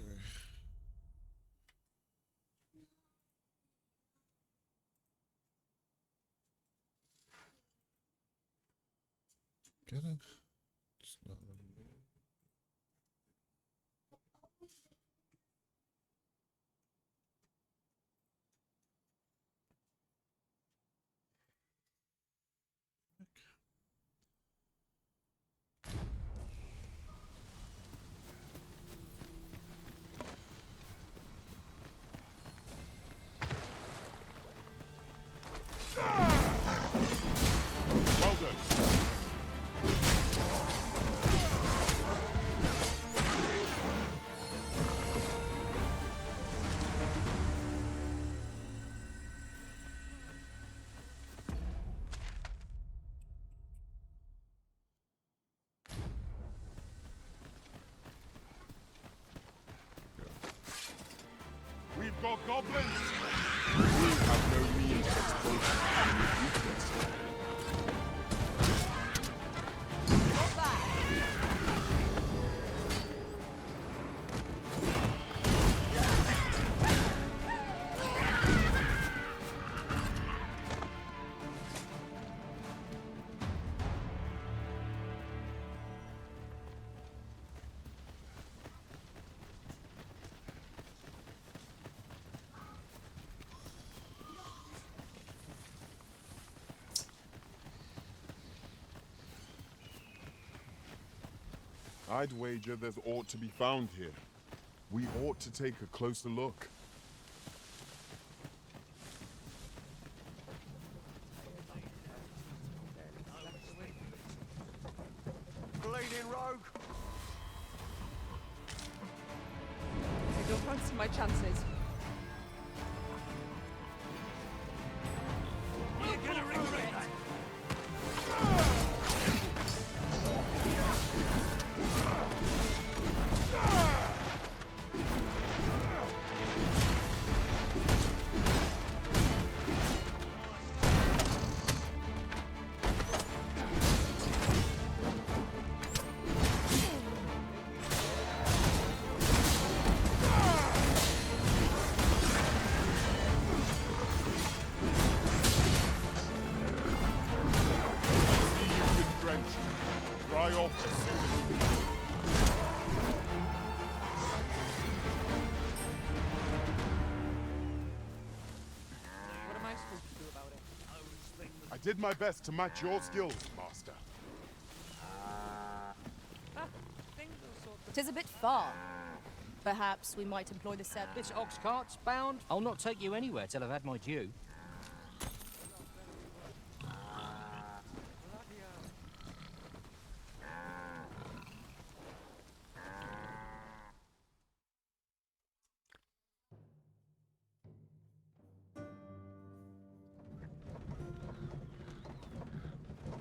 Get it? It's not Well done. We've got goblins! We have no means of exploiting enemy weakness. I'd wager there's aught to be found here. We ought to take a closer look. Bleeding rogue! I don't fancy my chances. Dry off as soon as you can. What am I supposed to do about it? I did my best to match your skills, Master. Tis a bit far. Perhaps we might employ the set. This ox cart's bound. I'll not take you anywhere till I've had my due.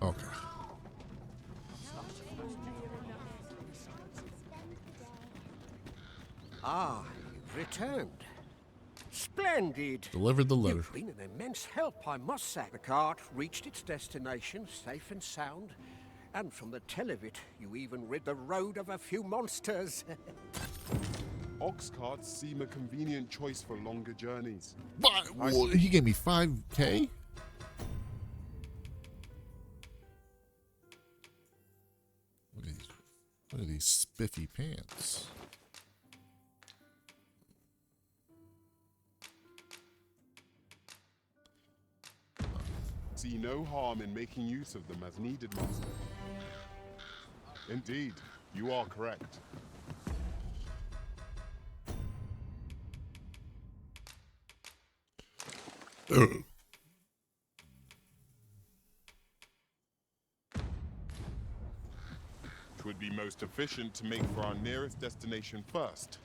Okay. Ah, you've returned. Splendid. Delivered the letter. You've been an immense help, I must say. The cart reached its destination safe and sound, and from the tell of it, you even rid the road of a few monsters. Ox carts seem a convenient choice for longer journeys. What? Well, he gave me 5K? What are these spiffy pants? See no harm in making use of them as needed, Master. Indeed, you are correct. It would be most efficient to make for our nearest destination first.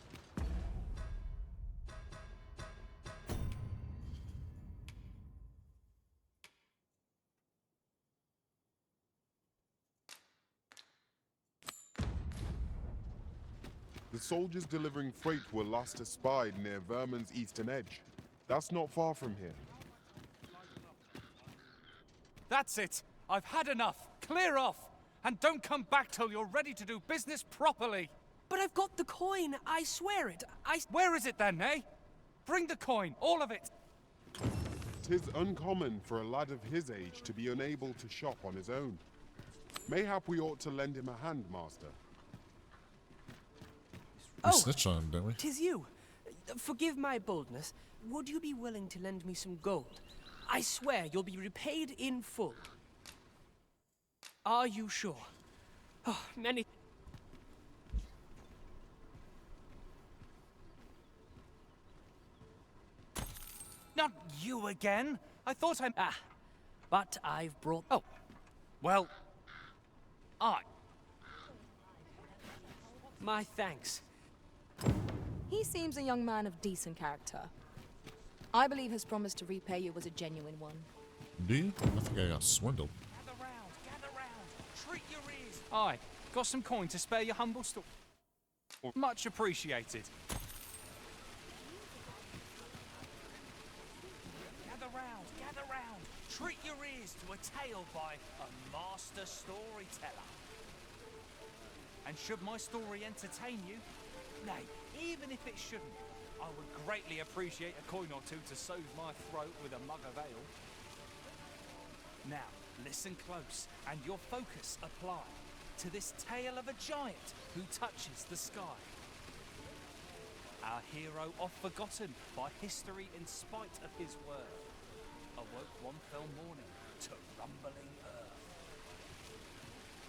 The soldiers delivering freight were last espied near Vermin's eastern edge. That's not far from here. That's it! I've had enough! Clear off! And don't come back till you're ready to do business properly. But I've got the coin, I swear it. Where is it then, eh? Bring the coin, all of it. 'Tis uncommon for a lad of his age to be unable to shop on his own. Mayhap we ought to lend him a hand, master. We snitch on him, don't we? 'Tis you. Forgive my boldness. Would you be willing to lend me some gold? I swear you'll be repaid in full. Are you sure? Oh, many... Not you again. I thought I... Ah, but I've brought... Oh, well... My thanks. He seems a young man of decent character. I believe his promise to repay you was a genuine one. Do you? I think I got swindled. Gather round. Treat your ears. Aye, got some coin to spare your humble store. Much appreciated. Gather round. Treat your ears to a tale by a master storyteller. And should my story entertain you, nay, even if it shouldn't, I would greatly appreciate a coin or two to soothe my throat with a mug of ale. Now, listen close, and your focus apply to this tale of a giant who touches the sky. Our hero, oft forgotten by history in spite of his worth, awoke one fell morning to rumbling earth.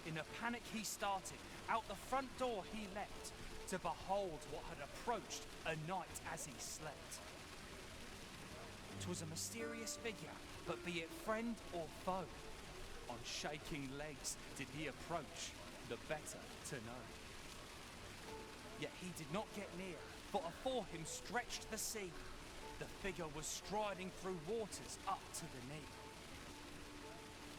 In a panic he started, out the front door he leapt, to behold what had approached a night as he slept. 'Twas a mysterious figure, but be it friend or foe, on shaking legs did he approach, the better to know. Yet he did not get near, for afore him stretched the sea. The figure was striding through waters up to the knee.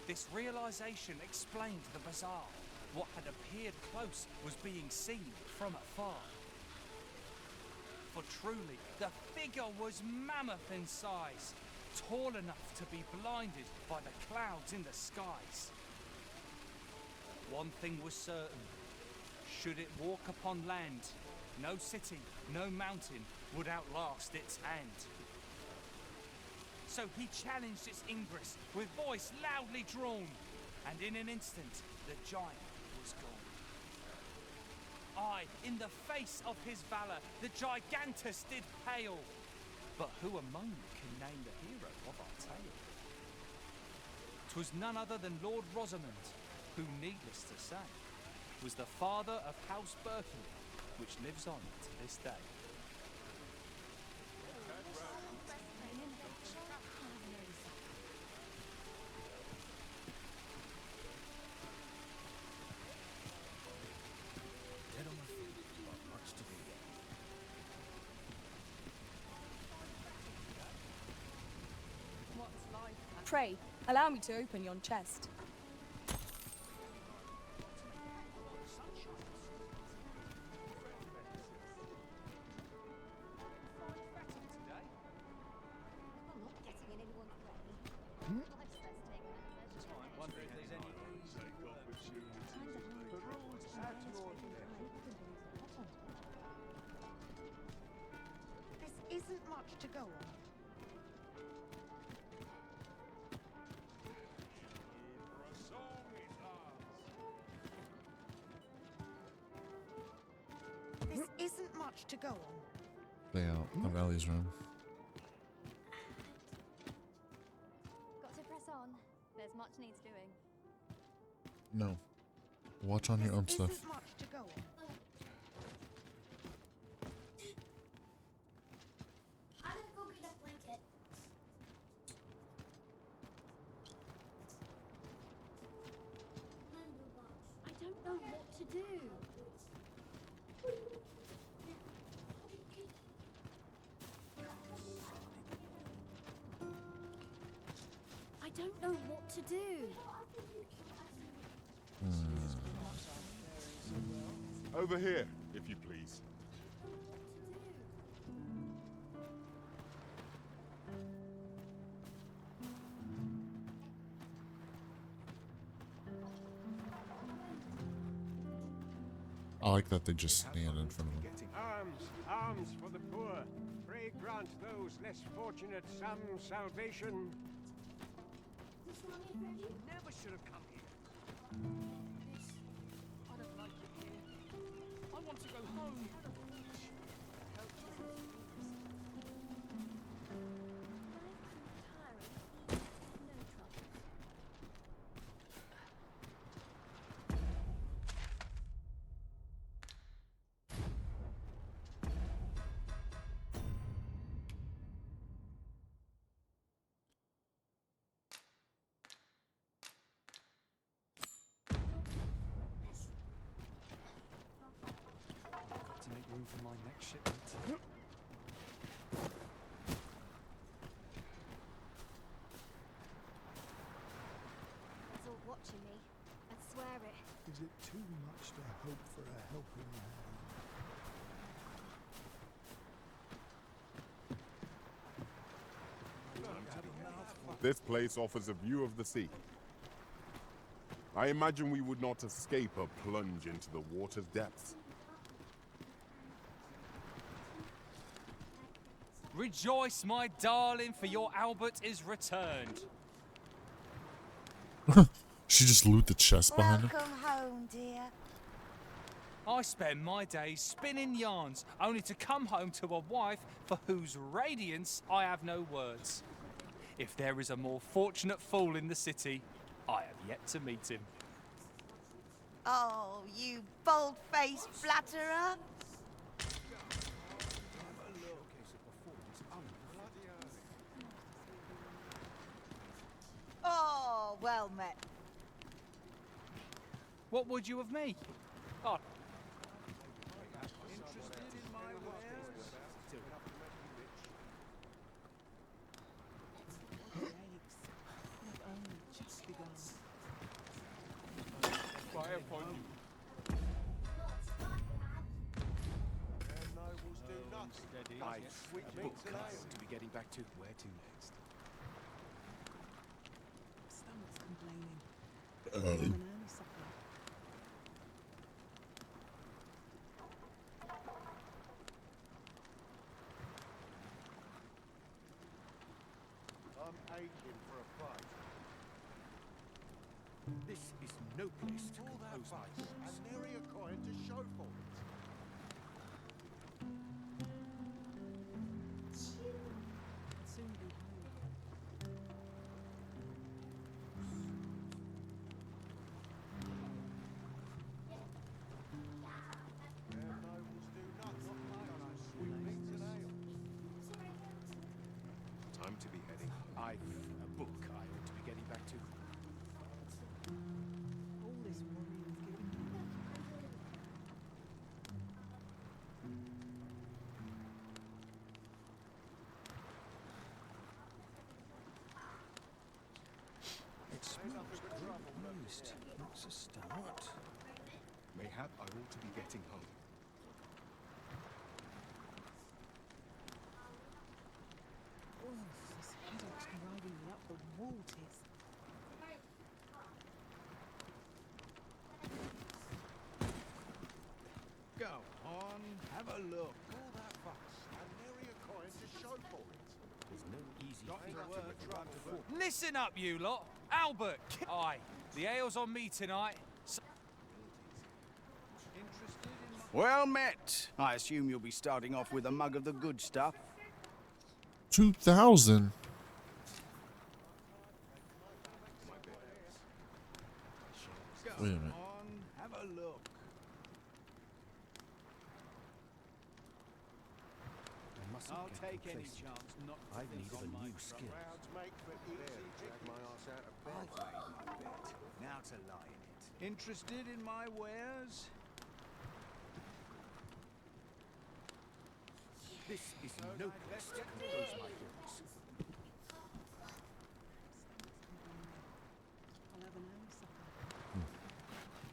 This realization explained the bizarre. What had appeared close was being seen from afar. For truly, the figure was mammoth in size, tall enough to be blinded by the clouds in the skies. One thing was certain, should it walk upon land, no city, no mountain would outlast its hand. So he challenged its ingress with voice loudly drawn, and in an instant the giant was gone. Aye, in the face of his valour, the gigantus did pale. But who among you can name the hero of our tale? 'Twas none other than Lord Rosamond, who, needless to say, was the father of House Berkeley, which lives on to this day. Pray, allow me to open yon chest. This isn't much to go on. This isn't much to go on. Layout of Ellie's room. Got to press on. There's much needs doing. No. Watch on your own stuff. Isn't much to go on. I don't know what to do. I don't know what to do. Over here, if you please. I like that they just stand in front of him. Arms, arms for the poor. Pray grant those less fortunate some salvation. Never should have come here. I don't like it here. I want to go home. To make room for my next shipment. It's all watching me. I swear it. Is it too much to hope for a helping hand? This place offers a view of the sea. I imagine we would not escape a plunge into the water's depths. Rejoice, my darling, for your Albert is returned. She just loot the chest behind her. Welcome home, dear. I spend my days spinning yarns, only to come home to a wife for whose radiance I have no words. If there is a more fortunate fool in the city, I have yet to meet him. Oh, you bold-faced flatterer. Oh, well met. What would you of me? Oh. Fire upon you. A book I ought to be getting back to. Where to next? Stomach's complaining. Oh. An early supper. I'm aching for a fight. This is no place to compose my thoughts. And nary a coin to show for it. Soon be home. Time to be heading. I've a book I ought to be getting back to. All this worrying's giving me. It smells good. Most. That's a start. Mayhap I ought to be getting home. Oh, this headache's driving me up the wall, Tis. Go on, have a look. All that fuss, and nary a coin to show for it. There's no easy Not thing in a to word, run to trouble. Listen up, you lot. Albert. Aye, the ale's on me tonight. Well met. I assume you'll be starting off with a mug of the good stuff. 2,000. Wait a minute. Have a look. I'll take any chance not to I've needed a new skill. I've made my bet. Now to lie in it. Interested in my wares? This is no place to compose my thoughts. I'll have an early supper.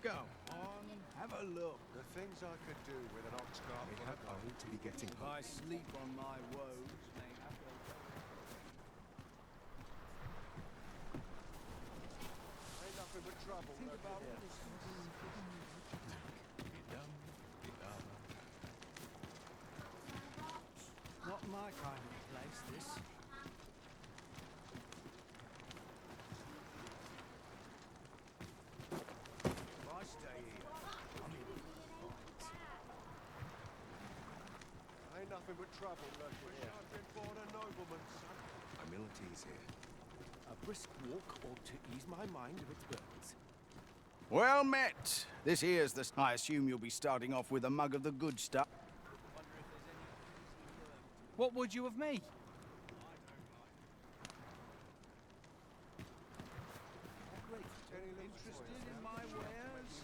Go on, have a look. The things I could do with an ox cart. I ought to be getting If home. I sleep on my woes, ain't nothing but trouble. Think about all this worrying's giving me. my kind of place, this. If I stay here, I'm in for a fight. Ain't nothing but trouble lurking here. I've been born a nobleman's son. Humility's here. A brisk walk ought to ease my mind of its burdens. Well met. This here's the... I assume you'll be starting off with a mug of the good stuff. What would you of me? Interested in my wares?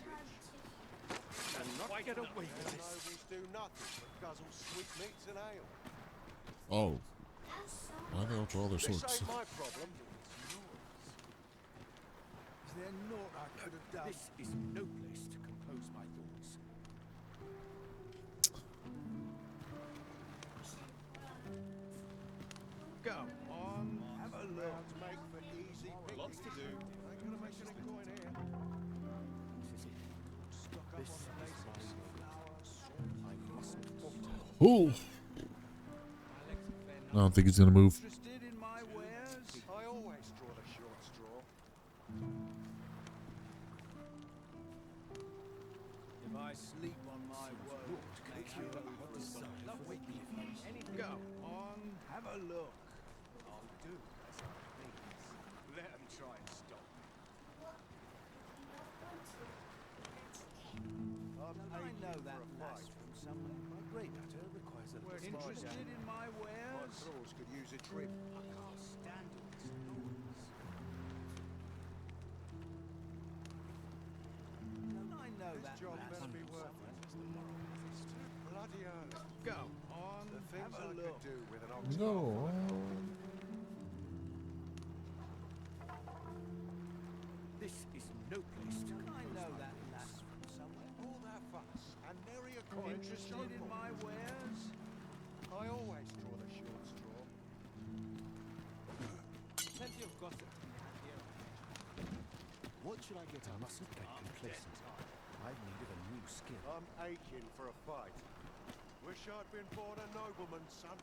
And not get away with this. Nobles do nothing but guzzle sweetmeats and ale. Oh. Why they all draw their swords? This ain't my problem. Is there naught I could have done? This is no place to compose my thoughts. Go on, have a look. Make for easy picking. Lots to do. Ain't gonna make any coin here. Stock up on the basics. Flour, salt. I mustn't. Ooh. I don't think he's gonna move. Interested in my wares? I always draw the short straw. If I sleep on my woes, go on, have a look. I'll do as I please. Let them try and stop me. I know that lass from somewhere. My grey matter requires a little interested in my wares. My claws could use a trim. I can't stand all this noise. Don't I know This that job lass better be from worth somewhere? it. It's too bloody early. Go on, The things have a I look. could do with an ox. No. This is no place to Don't I compose know my that thoughts. lass from somewhere? All that fuss and nary a coin to show Interested in for my it. wares? I always draw the short straw. Plenty of gossip here. What should I get on? I mustn't get complacent. I've need of a new skill. I'm aching for a fight. Wish I'd been born a nobleman's son.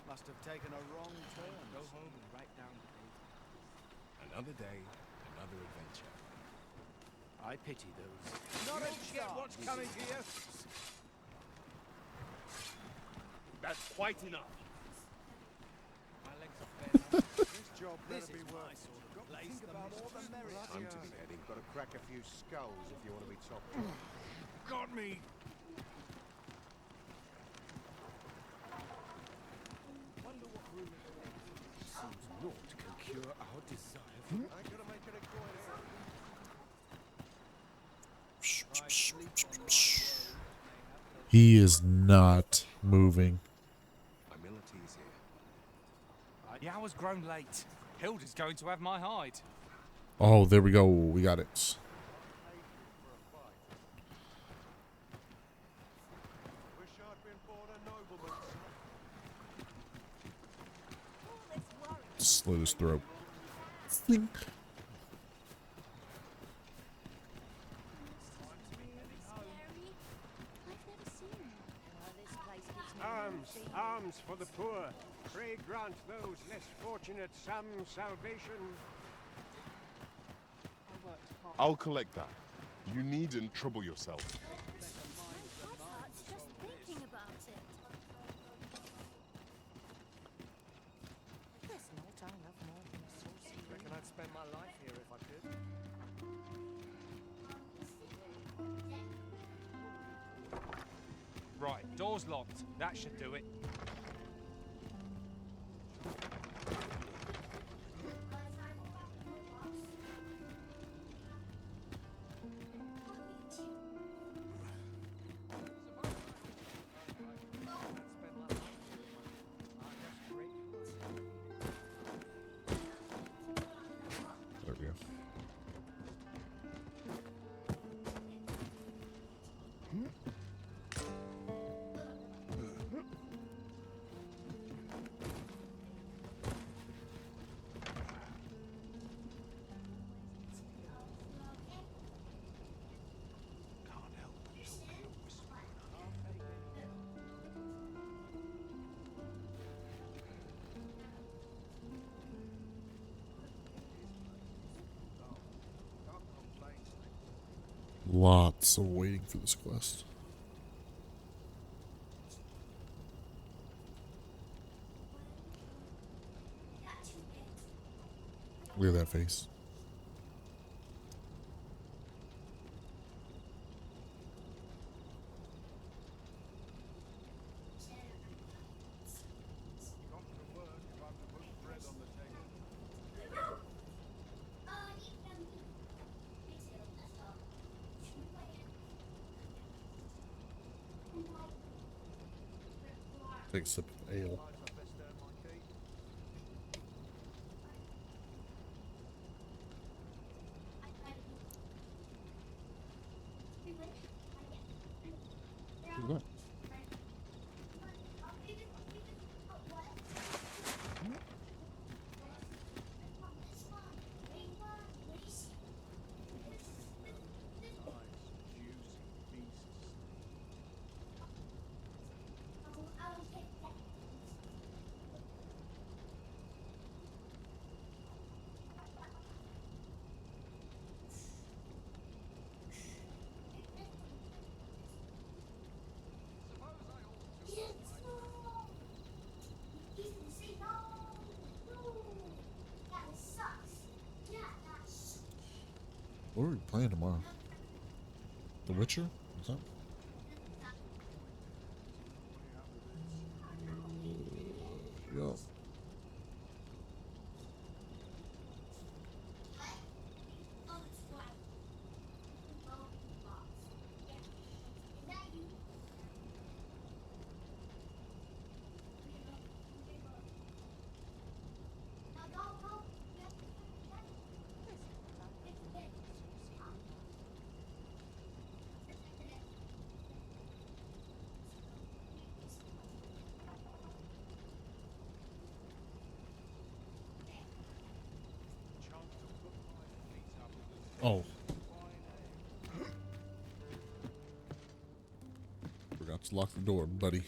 Must have taken a wrong turn. Go home and write down the date. Another day, another adventure. I pity those. Not a get what's coming to you. That's quite enough. My legs are fed up. This job better be worth it. Sort of place. Think about all the merry. I'm to be heading. Got to crack a few skulls if you want to be top drawer. Got me. Wonder what room seems naught can cure our desire for Ain't gonna make it a coin here. He is not moving. Humility's here. The hour's grown late. Hilda's going to have my hide. Oh, there we go. We got it. Wish I'd been born a nobleman's son. Slit his throat. Think. Arms, arms for the poor. Pray grant those less fortunate some salvation. I'll collect that. You needn't trouble yourself. Just thinking about it. There's no time left more than a saucy. Reckon I'd spend my life here if I could. Right, door's locked. That should do it. There we go. Lots of waiting for this quest. Look at that face. Take a sip of ale. Look at that. What are we playing tomorrow? The Witcher? Is that? Yeah. Oh. Forgot to lock the door, buddy.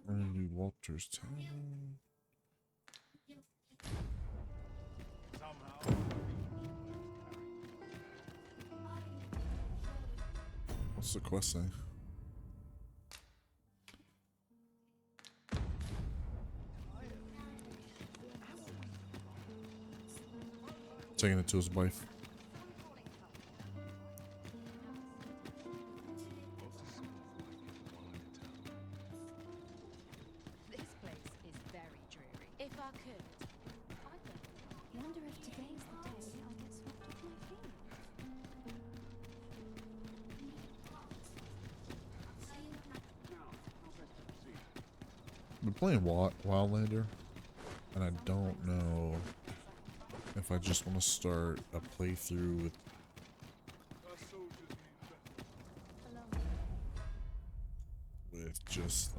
Randy Walters Town. What's the quest say? Taking it to his wife. This place is very dreary. If I could, I wonder if today's the day I'll get swept off my feet. I've been playing Wildlander, and I don't know if I just want to start a playthrough with just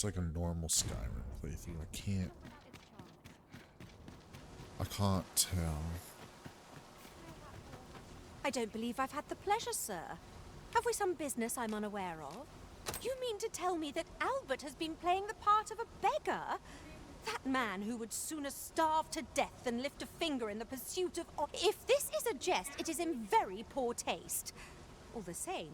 like a normal Skyrim playthrough. I can't tell. I don't believe I've had the pleasure, sir. Have we some business I'm unaware of? You mean to tell me that Albert has been playing the part of a beggar? That man who would sooner starve to death than lift a finger in the pursuit of... If this is a jest, it is in very poor taste. All the same,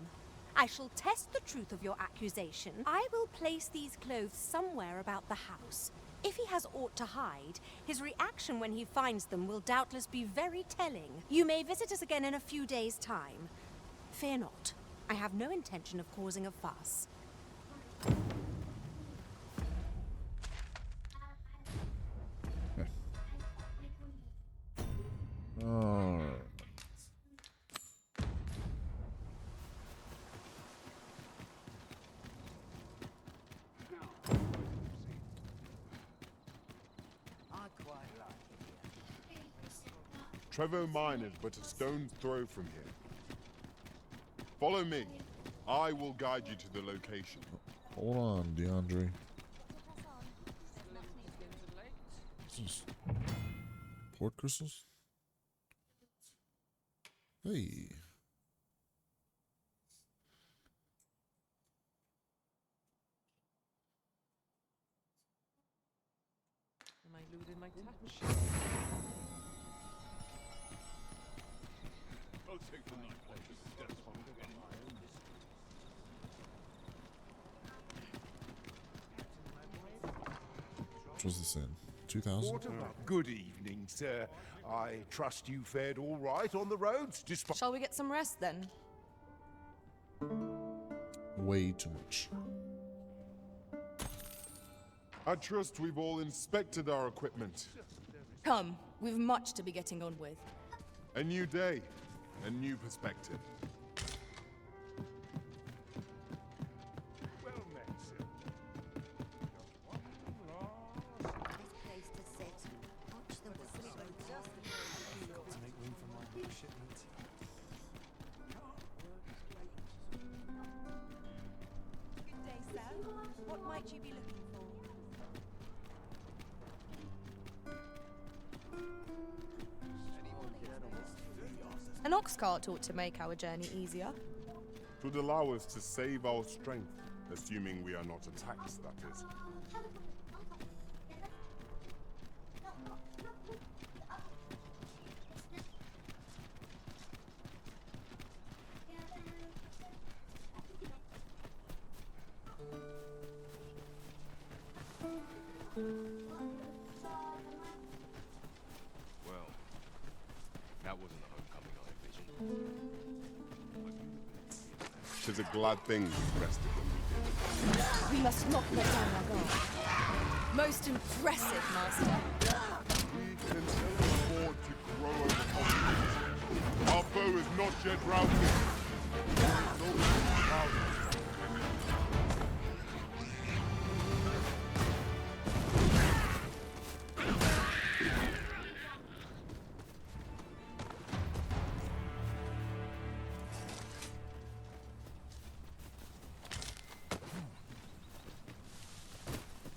I shall test the truth of your accusation. I will place these clothes somewhere about the house. If he has aught to hide, his reaction when he finds them will doubtless be very telling. You may visit us again in a few days' time. Fear not. I have no intention of causing a fuss. Trevor Mine is but a stone's throw from here. Follow me. I will guide you to the location. Hold on, DeAndre. Port crystals? Hey. I'll take the night watch's steps from the Which was this in? 2000? Good evening, sir. I trust you fared all right on the roads, despite... Shall we get some rest then? Way too much. I trust we've all inspected our equipment. Come, we've much to be getting on with. A new day, a new perspective. Well met, sir. Place to sit. Watch the woods. Got to make room for my next shipment. Good day, sir. What might you be looking for? An ox cart ought to make our journey easier. It would allow us to save our strength, assuming we are not attacked, that is. Well, that wasn't the homecoming I envisioned. 'Tis a glad thing we rested when we did. We must not let down our guard. Most impressive, Master. We can ill afford to grow over confidence. Our foe is not yet routed. There is no power.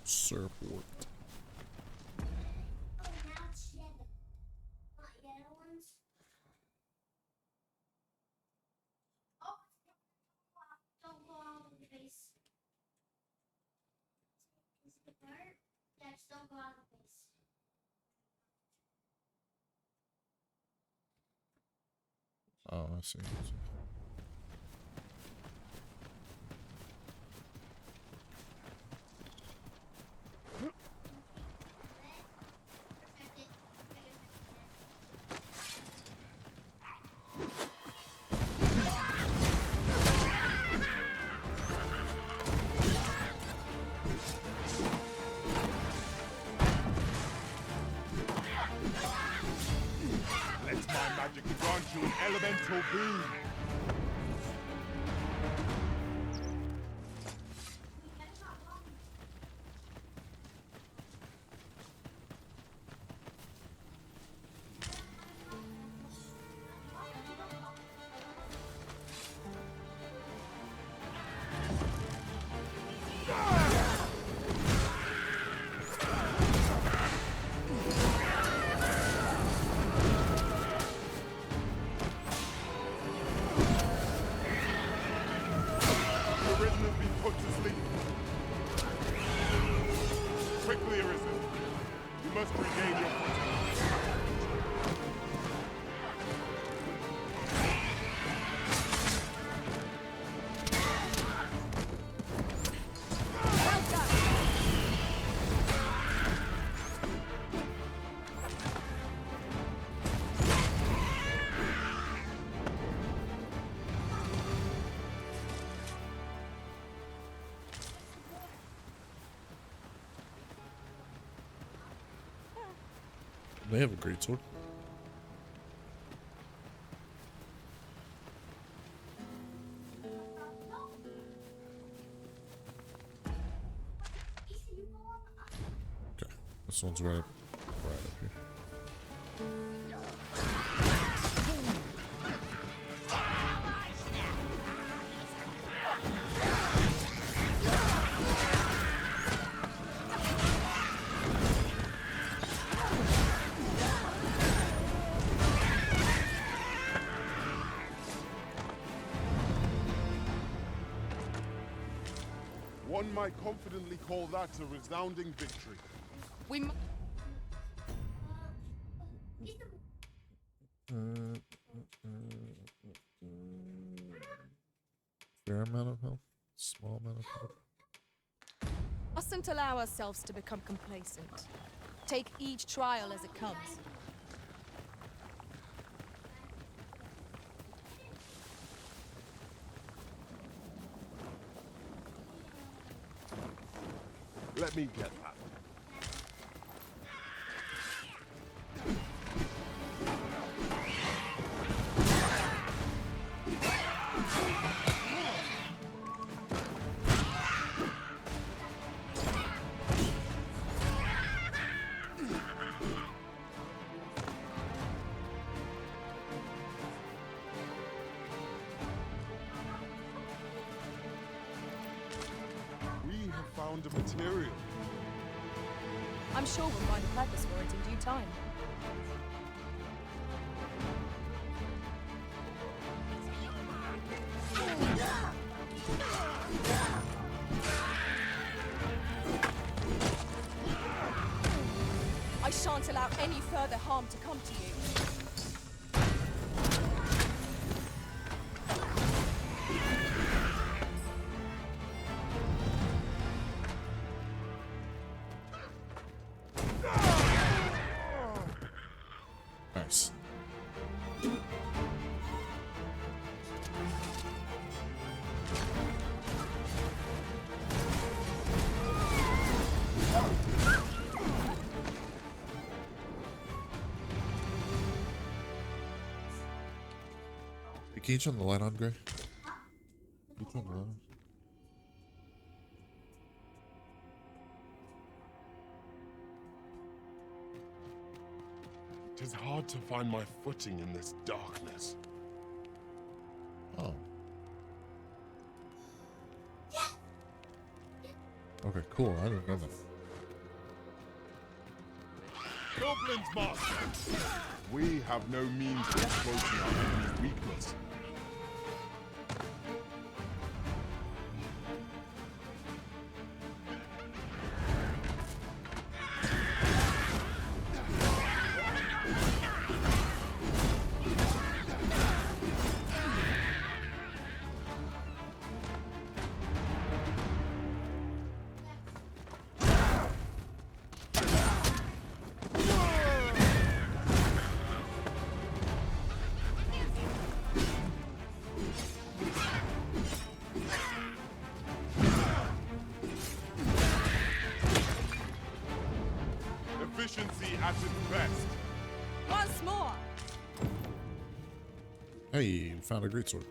Surfboard. Don't go out of the base. Oh, I see. Let my magic grant you an elemental beam. Quickly, Arisen. You must regain your footing. They have a great sword. Okay, this one's right up here. One might confidently call that a resounding victory. We Fair amount of health, small amount of health. Mustn't allow ourselves to become complacent. Take each trial as it comes. Let me get that. We have found a material. I'm sure we'll find a purpose for it in due time. I shan't allow any further harm to come to you. Nice. Hey, can you turn the light on, Gray? Can you turn the light on? It is hard to find my footing in this darkness. Oh. Okay, cool. I didn't know that. Goblins, Master! We have no means of exploiting our enemy's weakness. Efficiency at its best. Once more! Hey, found a great sword.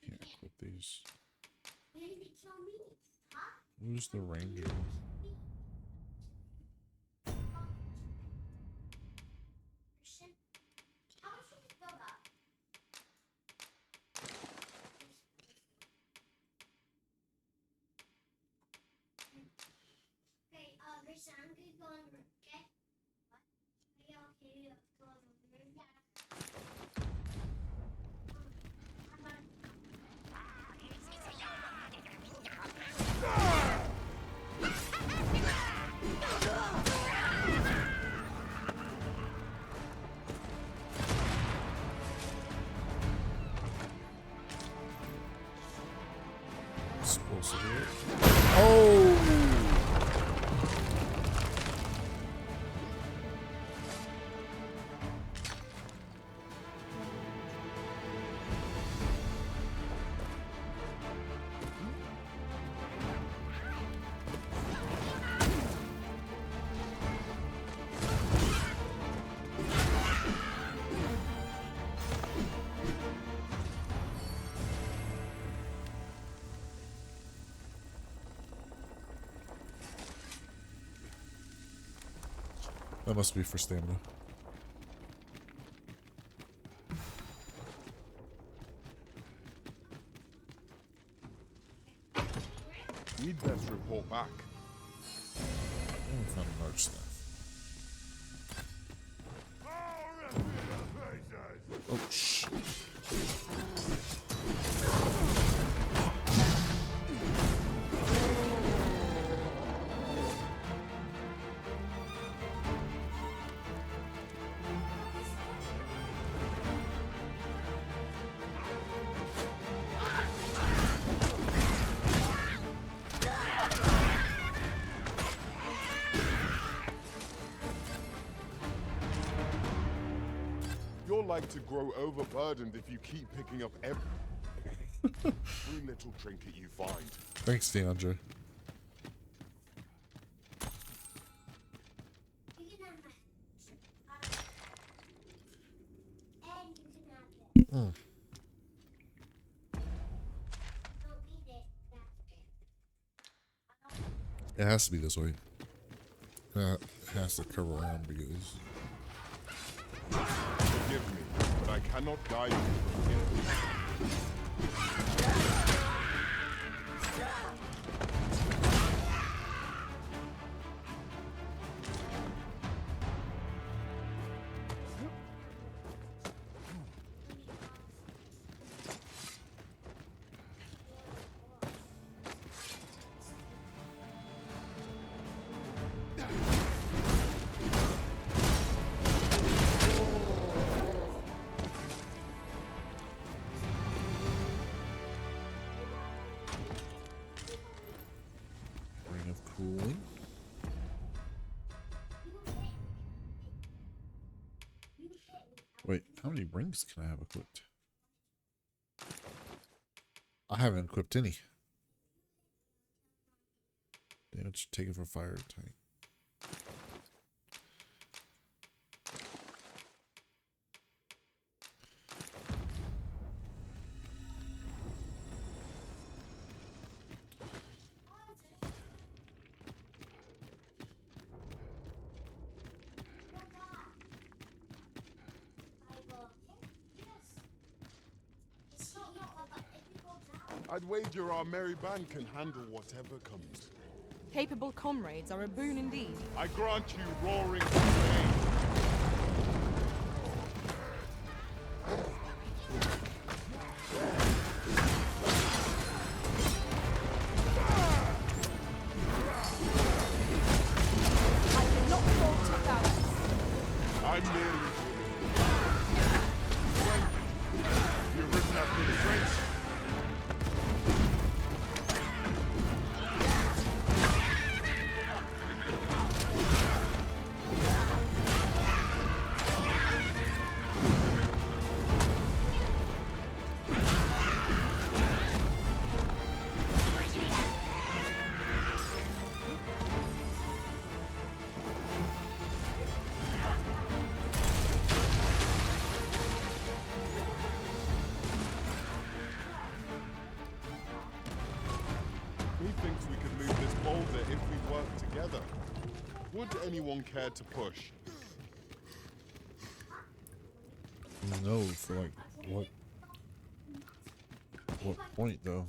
Can't equip these. Who's the ranger? Explosive. Oh! That must be for stamina. We'd best report back. I only found a large staff. Oh, shit. You're like to grow overburdened if you keep picking up every little trinket you find. Thanks, DeAndre. Mm. It has to be this way. It has to curve around because... Forgive me, but I cannot guide you from here. Ring of Cooling. Wait, how many rings can I have equipped? I haven't equipped any. Damage taken for fire tank. I'd wager our merry band can handle whatever comes. Capable comrades are a boon indeed. I grant you roaring campaign. I cannot fall to balance. I'm merely... You've written up for the French. Methinks we could move this boulder if we work together. Would anyone care to push? No, for like what point though?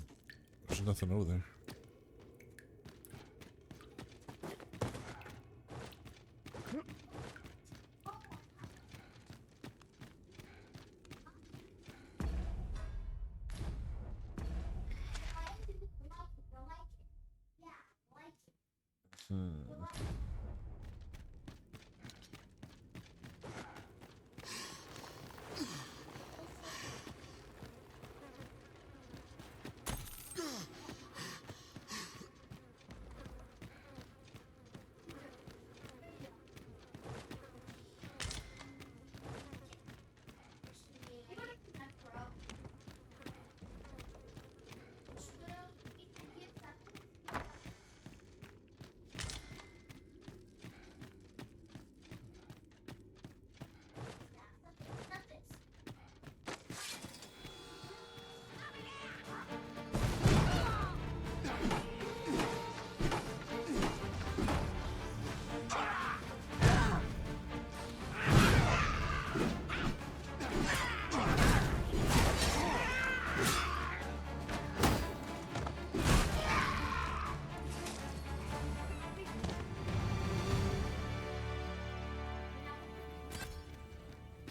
There's nothing over there.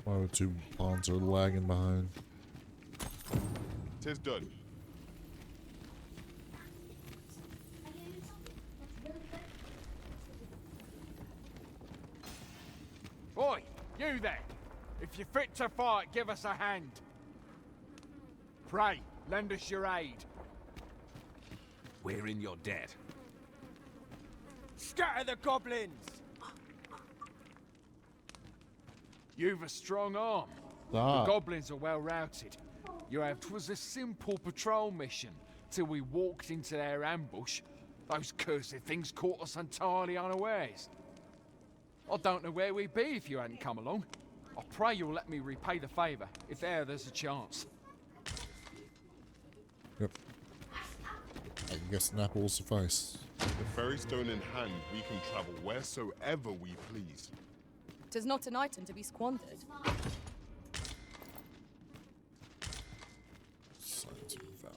My two pawns are lagging behind. 'Tis done. Oi, you there! If you're fit to fight, give us a hand. Pray, lend us your aid. We're in your debt. Scatter the goblins! You've a strong arm. Ah. The goblins are well routed. You have. 'Twas a simple patrol mission till we walked into their ambush. Those cursed things caught us entirely unawares. I don't know where we'd be if you hadn't come along. I pray you'll let me repay the favour, if there's a chance. Yep. I guess an apple will suffice. With ferrystone in hand, we can travel wheresoever we please. 'Tis not an item to be squandered. Signs of valor.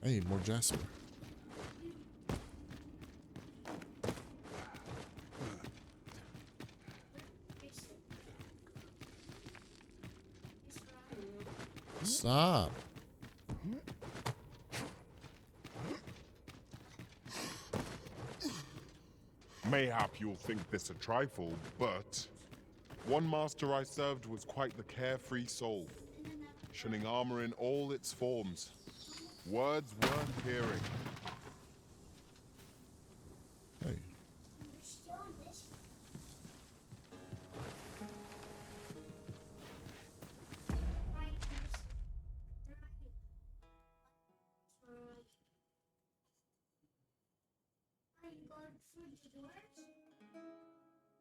Hey, more jasper. Stop. Mayhap you'll think this a trifle, but one master I served was quite the carefree soul, shunning armor in all its forms. Words worth hearing. Hey.